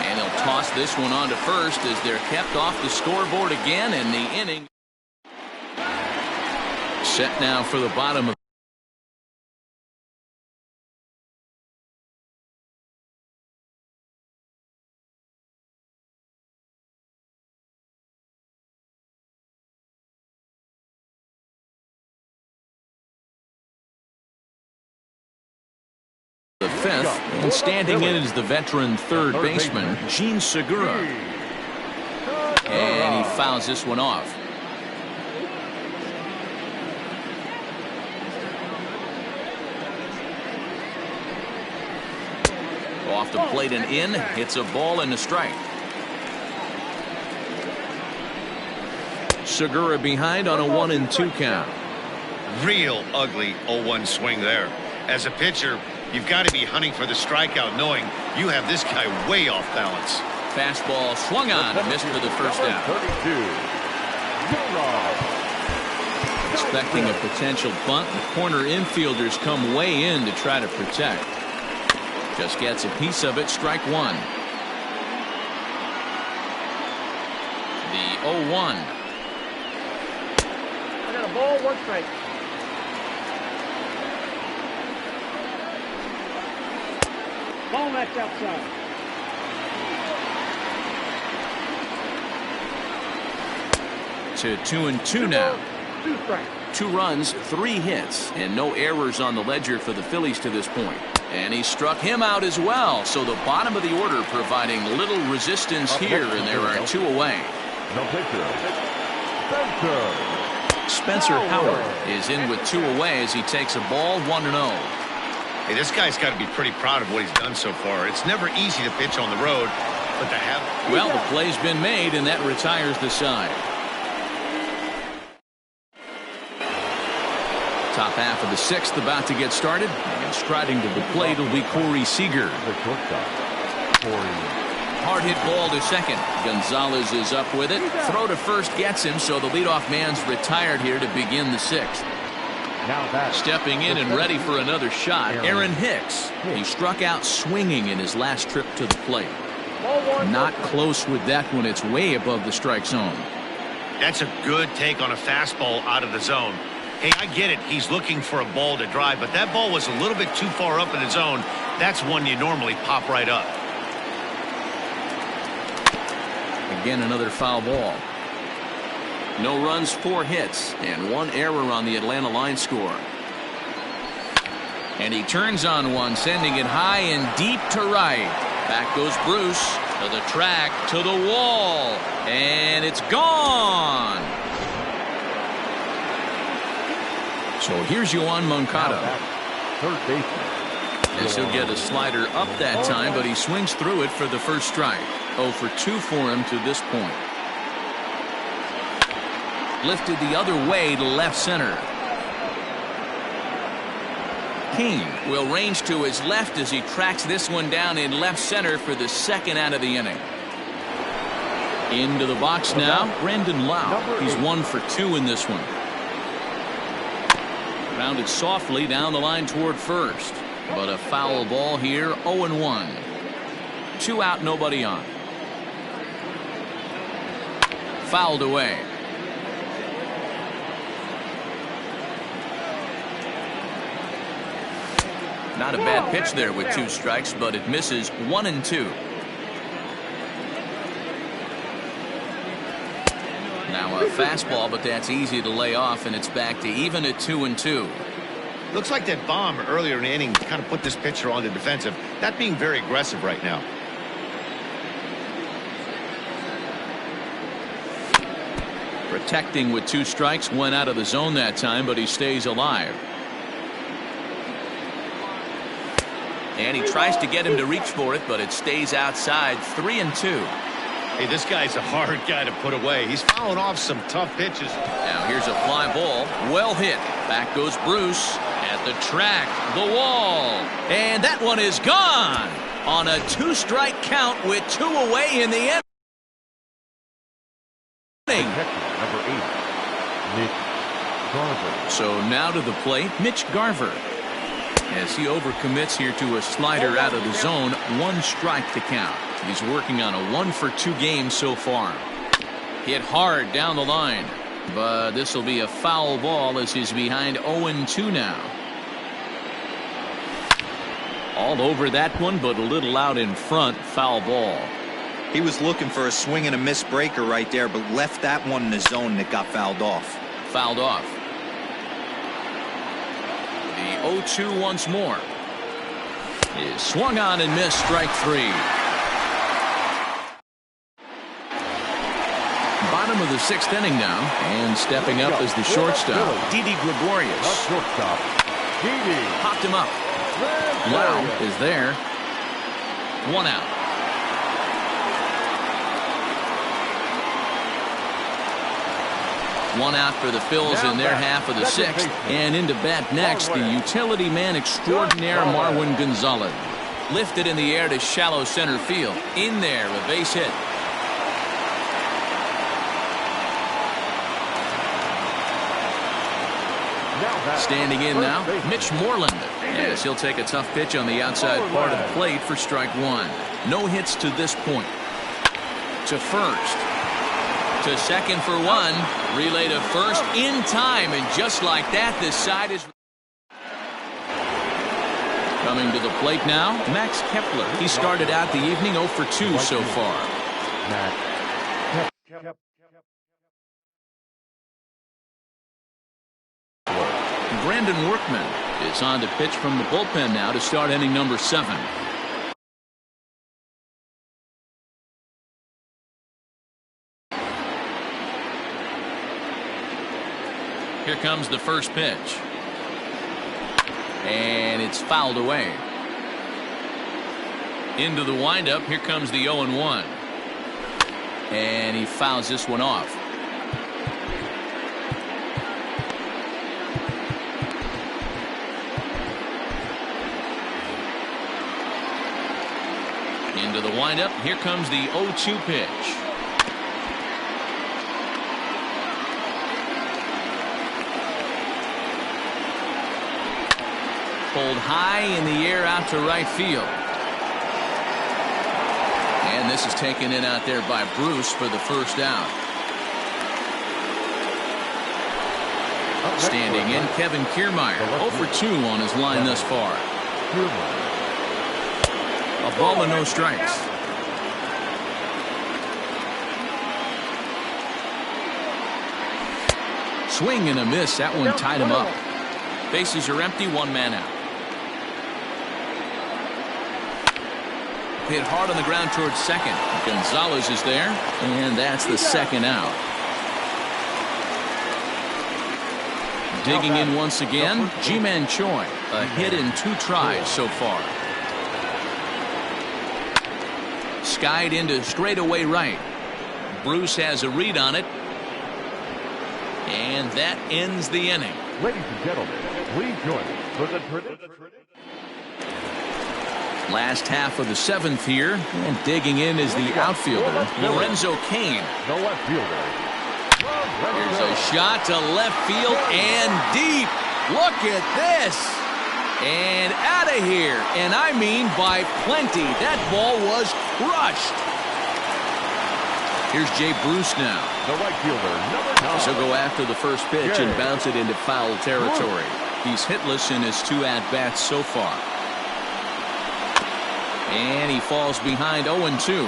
And he'll toss this one on to first as they're kept off the scoreboard again, and the inning set now for the bottom of the fifth, and standing in is the veteran third baseman, Jean Segura. And he fouls this one off. Off the plate and in. It's a ball and a strike. Segura behind on a 1-2 count. Real ugly 0-1 swing there. As a pitcher, you've got to be hunting for the strikeout, knowing you have this guy way off balance. Fastball swung on and missed for the first out. 32. Expecting a potential bunt, the corner infielders come way in to try to protect. Just gets a piece of it, strike 1. The 0-1. I got a ball, 1 strike. Ball match outside. To 2-2 now. 2 strikes. 2 runs, 3 hits, and no errors on the ledger for the Phillies to this point. And he struck him out as well, so the bottom of the order providing little resistance here, and there are 2 away. No pitcher. Spencer Howard is in with 2 away as he takes a ball 1-0. Hey, this guy's got to be pretty proud of what he's done so far. It's never easy to pitch on the road, but to have... Well, the play's been made, and that retires the side. Top half of the 6th about to get started, and striding to the plate will be Corey Seager. The shortstop, Corey. Hard hit ball to second. Gonzalez is up with it. Throw to first gets him, so the leadoff man's retired here to begin the 6th. Stepping in and ready for another shot, Aaron Hicks. He struck out swinging in his last trip to the plate. Not close with that one. It's way above the strike zone. That's a good take on a fastball out of the zone. Hey, I get it. He's looking for a ball to drive, but that ball was a little bit too far up in the zone. That's one you normally pop right up. Again, another foul ball. No runs, 4 hits, and 1 error on the Atlanta line score. And he turns on one, sending it high and deep to right. Back goes Bruce to the track, to the wall, and it's gone. So here's Yoan Moncada. Third baseman. As he'll get a slider up that time, but he swings through it for the first strike. 0 for 2 for him to this point. Lifted the other way to left center. King will range to his left as he tracks this one down in left center for the 2nd out of the inning. Into the box now, Brandon Lau. He's 1 for 2 in this one. Grounded softly down the line toward first. But a foul ball here, 0-1. 2 out, nobody on. Fouled away. Not a bad pitch there with 2 strikes, but it misses 1-2. Now a fastball, but that's easy to lay off, and it's back to even at 2-2. Looks like that bomb earlier in the inning kind of put this pitcher on the defensive. Not being very aggressive right now. Protecting with 2 strikes, went out of the zone that time, but he stays alive. And he tries to get him to reach for it, but it stays outside. 3-2. Hey, this guy's a hard guy to put away. He's fouling off some tough pitches. Now here's a fly ball. Well hit. Back goes Bruce. At the track, the wall. And that one is gone on a 2-strike count with 2 away in the inning. Number 8, Mitch Garver. So now to the plate, Mitch Garver. As he overcommits here to a slider out of the zone, 1 strike to count. He's working on a 1 for 2 game so far. Hit hard down the line, but this will be a foul ball as he's behind 0-2 now. All over that one, but a little out in front. Foul ball. He was looking for a swing and a miss breaker right there, but left that one in the zone that got fouled off. Fouled off. The 0-2 once more. Is swung on and missed. Strike 3. Bottom of the 6th inning now, and stepping up as the shortstop, Didi Gregorius. Shortstop, Didi. Popped him up. Lau is there. 1 out. One out for the Phils in their half of the 6th. And into bat next, the utility man extraordinaire Marwin Gonzalez. Lifted in the air to shallow center field. In there, a base hit. Standing in now, Mitch Moreland. As he'll take a tough pitch on the outside part of the plate for strike 1. No hits to this point. To first. To second for 1. Relay to first in time. And just like that, this side is... Coming to the plate now, Max Kepler. He started out the evening 0 for 2 so far. Brandon Workman is on to pitch from the bullpen now to start inning number 7. Here comes the first pitch. And it's fouled away. Into the windup. Here comes the 0-1. And he fouls this one off. Into the windup. Here comes the 0-2 pitch. Pulled high in the air out to right field. And this is taken in out there by Bruce for the first out. Standing in, Kevin Kiermaier. 0 for 2 on his line thus far. A ball and no strikes. Swing and a miss. That one tied him up. Bases are empty, 1 man out. Hit hard on the ground towards second. Gonzalez is there, and that's the second out. Digging in once again, Ji-Man Choi. A hit in 2 tries so far. Skied into straightaway right. Bruce has a read on it. And that ends the inning. Ladies and gentlemen, please join us for the Last half of the 7th here, and digging in is the outfielder, Lorenzo Cain. the left fielder. Here's a shot to left field and deep. Look at this. And out of here. And I mean by plenty. That ball was crushed. Here's Jay Bruce now. The right fielder, number 9. So go after the first pitch and bounce it into foul territory. He's hitless in his 2 at-bats so far. And he falls behind 0-2.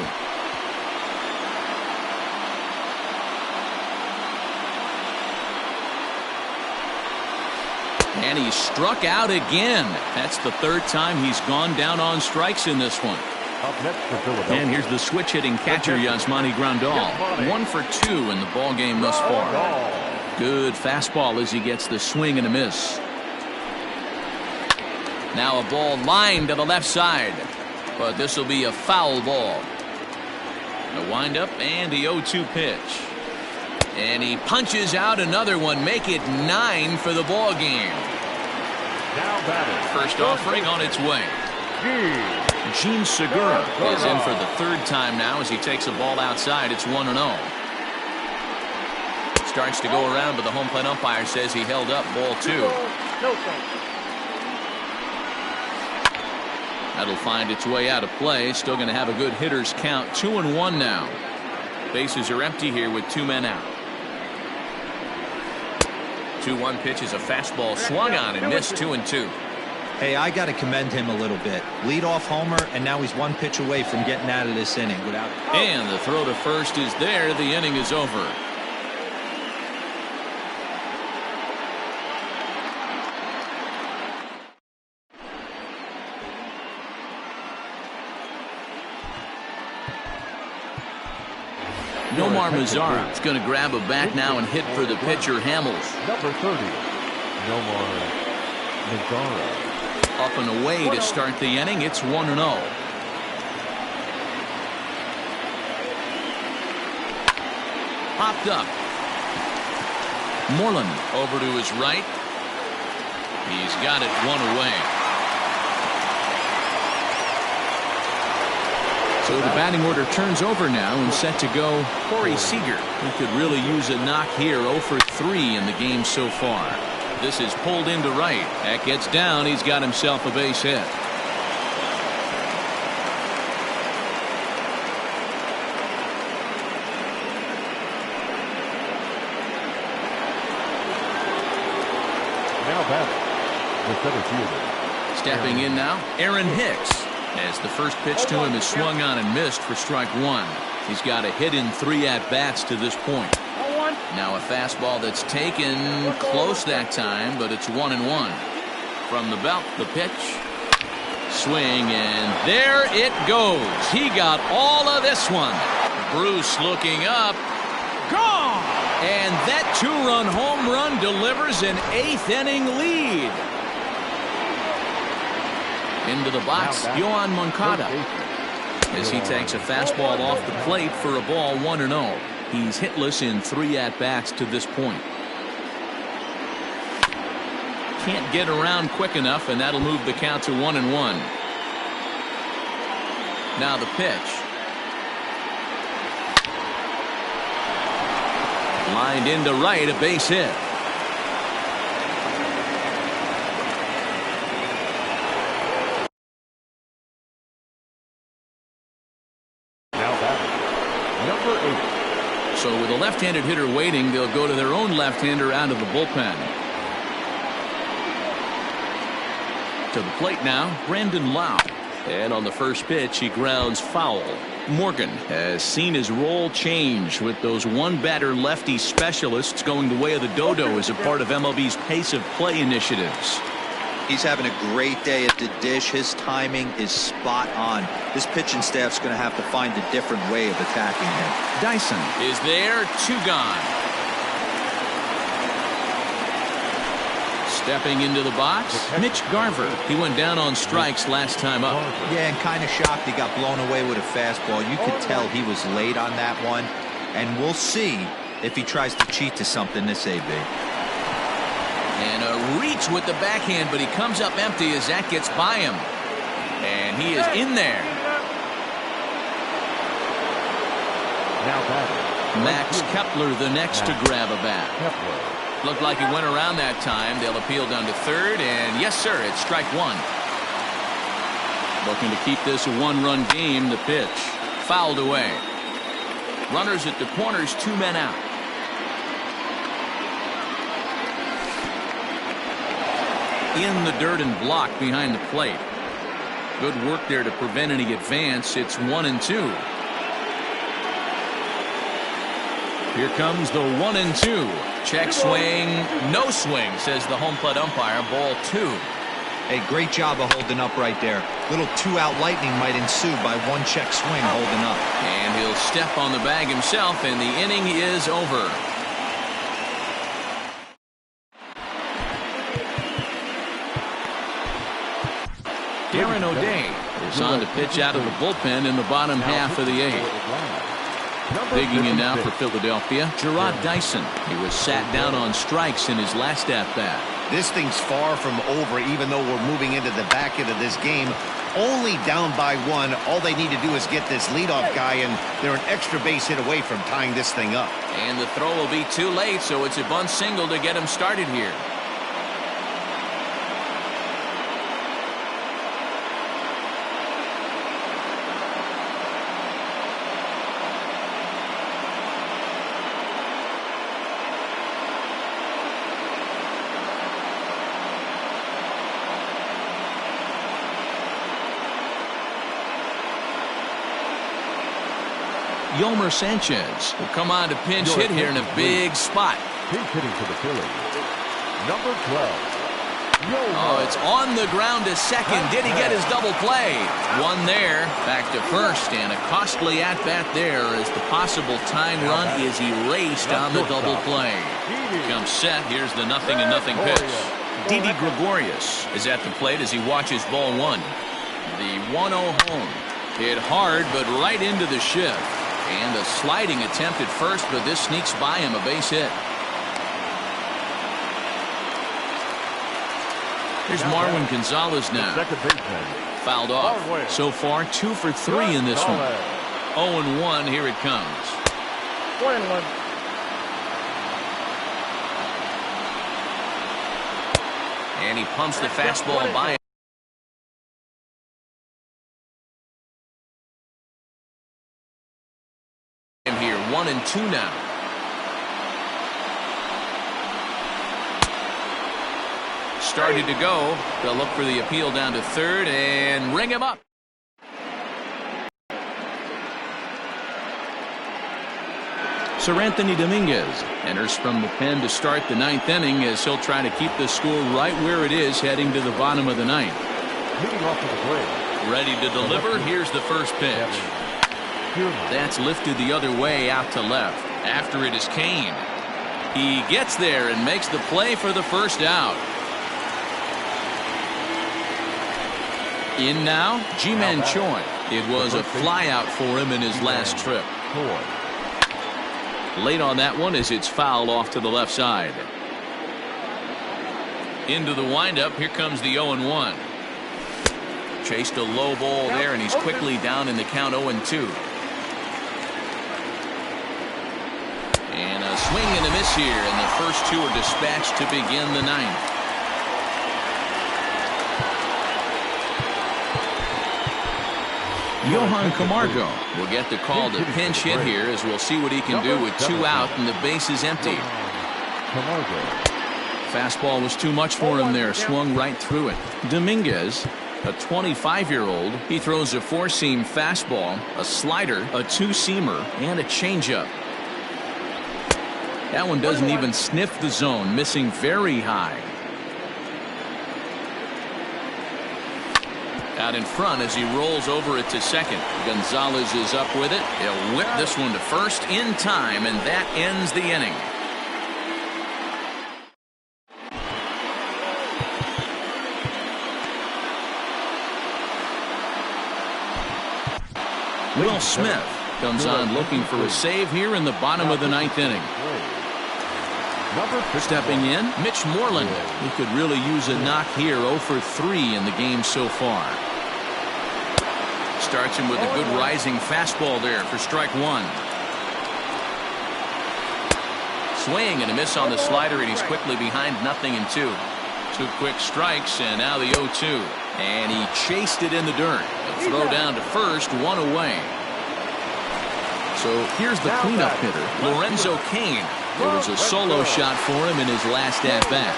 And he struck out again. That's the 3rd time he's gone down on strikes in this one. Up next for Philadelphia. And here's the switch-hitting catcher, Yasmani Grandal. 1 for 2 in the ball game thus far. Good fastball as he gets the swing and a miss. Now a ball lined to the left side. But this will be a foul ball. The windup and the 0-2 pitch. And he punches out another one. Make it 9 for the ball game. Now batting. First offering on its way. Gene Segura is in for the 3rd time now as he takes a ball outside. It's 1-0. Starts to go around, but the home plate umpire says he held up ball 2. No thanks. That'll find its way out of play. Still going to have a good hitter's count. 2-1 now. Bases are empty here with 2 men out. 2-1 pitch is a fastball swung on and missed. 2-2. Hey, I got to commend him a little bit. Leadoff homer, and now he's 1 pitch away from getting out of this inning without. And the throw to first is there. The inning is over. Nomar Mazara is going to grab a bat now and hit for the pitcher, Hamels. Number 30, Nomar Mazara. Up and away to start the inning. It's 1-0. Popped up. Moreland over to his right. He's got it 1 away. So the batting order turns over now and set to go Corey Seager. He could really use a knock here. 0 for 3 in the game so far. This is pulled into right. That gets down. He's got himself a base hit. Now batting, the center fielder. Stepping in now, Aaron Hicks. As the first pitch to him is swung on and missed for strike one. He's got a hit in 3 at-bats to this point. Now a fastball that's taken close that time, but it's 1-1. From the belt, the pitch. Swing, and there it goes. He got all of this one. Bruce looking up. Gone! And that 2-run home run delivers an 8th-inning lead. Into the box, Yoan Moncada. As he takes a fastball off the plate for a ball 1-0. He's hitless in 3 at-bats to this point. Can't get around quick enough, and that'll move the count to 1-1. Now the pitch. Lined into right, a base hit. So with a left-handed hitter waiting, they'll go to their own left-hander out of the bullpen. To the plate now, Brandon Lau. And on the first pitch, he grounds foul. Morgan has seen his role change with those one-batter lefty specialists going the way of the dodo as a part of MLB's pace of play initiatives. He's having a great day at the dish. His timing is spot on. This pitching staff's going to have to find a different way of attacking him. Dyson is there, 2 gone. Stepping into the box, Mitch Garver. He went down on strikes last time up. Yeah, and kind of shocked he got blown away with a fastball. You could tell he was late on that one. And we'll see if he tries to cheat to something this AB. And a reach with the backhand, but he comes up empty as that gets by him. And he is in there. Max Kepler the next to grab a bat. Looked like he went around that time. They'll appeal down to third, and yes, sir, it's strike one. Looking to keep this a 1-run game. The pitch fouled away. Runners at the corners, 2 men out. In the dirt and blocked behind the plate. Good work there to prevent any advance. It's 1-2. Here comes the 1-2. Check swing, no swing, says the home plate umpire. Ball 2. Hey, great job of holding up right there. Little 2-out lightning might ensue by 1 check swing holding up. And he'll step on the bag himself, and the inning is over. Darren O'Day is on to pitch out of the bullpen in the bottom half of the 8th. Digging in now for Philadelphia, Gerard Dyson. He was sat down on strikes in his last at-bat. This thing's far from over, even though we're moving into the back end of this game. Only down by 1. All they need to do is get this leadoff guy, and they're an extra base hit away from tying this thing up. And the throw will be too late, so it's a bunt single to get him started here. Yolmer Sanchez will come on to pinch hit here in a big spot. Pinch hitting for the Phillies, number 12. Oh, it's on the ground to second. Did he get his double play? One there. Back to first, and a costly at-bat there as the possible tying run is erased on the double play. Comes set. Here's the 0-0 pitch. Didi Gregorius is at the plate as he watches ball 1. The 1-0 home. Hit hard, but right into the shift. And a sliding attempt at first, but this sneaks by him, a base hit. Here's Marwin Gonzalez now. Fouled off. So far, 2 for 3 in this one. 0-1, here it comes. 1-1. And he pumps the fastball by him. Here, 1-2 now. started to go. They'll look for the appeal down to third and ring him up. Sir Anthony Dominguez enters from the pen to start the ninth inning as he'll try to keep the score right where it is heading to the bottom of the ninth. Leading off to the plate. Ready to deliver. Here's the first pitch. That's lifted the other way out to left. After it is Kane. He gets there and makes the play for the first out. In now, Ji-Man Choi. It was a flyout for him in his last trip. Late on that one as it's fouled off to the left side. Into the windup. Here comes the 0-1. Chased a low ball there, and he's quickly down in the count 0-2. And a swing and a miss here, and the first two are dispatched to begin the ninth. Johan Camargo will get the call to pinch hit here, as we'll see what he can do with 2 out and the bases empty. Fastball was too much for him there, swung right through it. Dominguez, a 25-year-old, he throws a 4-seam fastball, a slider, a 2-seamer, and a changeup. That one doesn't even sniff the zone, missing very high. Out in front as he rolls over it to second. Gonzalez is up with it. He'll whip this one to first in time, and that ends the inning. Will Smith comes on looking for a save here in the bottom of the ninth inning. Stepping in, Mitch Moreland. He could really use a knock here. 0 for 3 in the game so far. Starts him with a good rising fastball there for strike 1. Swing and a miss on the slider, and he's quickly behind 0-2. 2 quick strikes, and now the 0-2. And he chased it in the dirt. A throw down to first, 1 away. So here's the cleanup hitter, Lorenzo Cain. There was a solo shot for him in his last at-bat.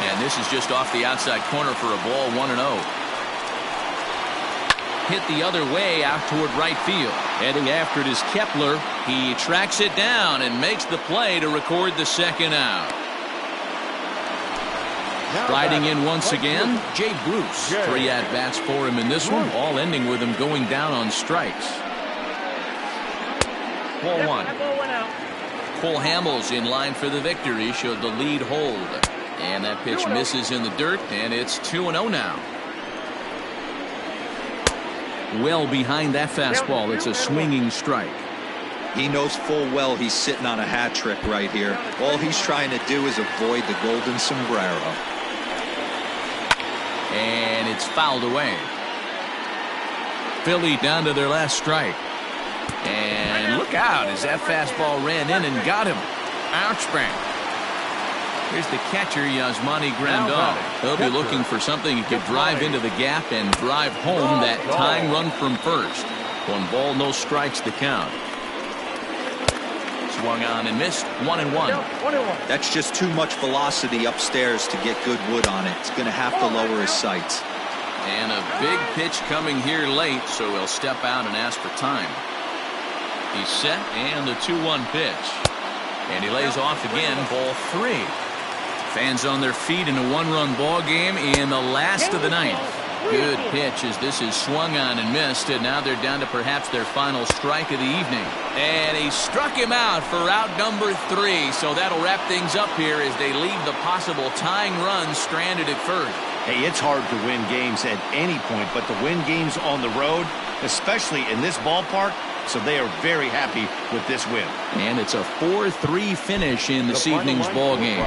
And this is just off the outside corner for a ball, 1-0. Hit the other way out toward right field. Heading after it is Kepler. He tracks it down and makes the play to record the second out. Riding in once again, Jay Bruce. 3 at-bats for him in this one, all ending with him going down on strikes. Ball 1. Cole Hamels in line for the victory, showed the lead hold. And that pitch misses in the dirt, and it's 2-0 now. Well behind that fastball, it's a swinging strike. He knows full well he's sitting on a hat trick right here. All he's trying to do is avoid the golden sombrero. And it's fouled away. Philly down to their last strike. And look out as that fastball ran in and got him. Ouch bang. Here's the catcher, Yasmani Grandal. He'll be looking for something he could drive into the gap and drive home that tying run from first. 1 ball, no strikes to count. Swung on and missed. 1-1. That's just too much velocity upstairs to get good wood on it. It's going to have to lower his sights. And a big pitch coming here late, so he'll step out and ask for time. He's set, and the 2-1 pitch. And he lays off again, ball 3. Fans on their feet in a 1-run ball game in the last of the ninth. Good pitch as this is swung on and missed, and now they're down to perhaps their final strike of the evening. And he struck him out for out number 3, so that'll wrap things up here as they leave the possible tying run stranded at first. Hey, it's hard to win games at any point, but to win games on the road, especially in this ballpark, so they are very happy with this win. And it's a 4-3 finish in this evening's ball game.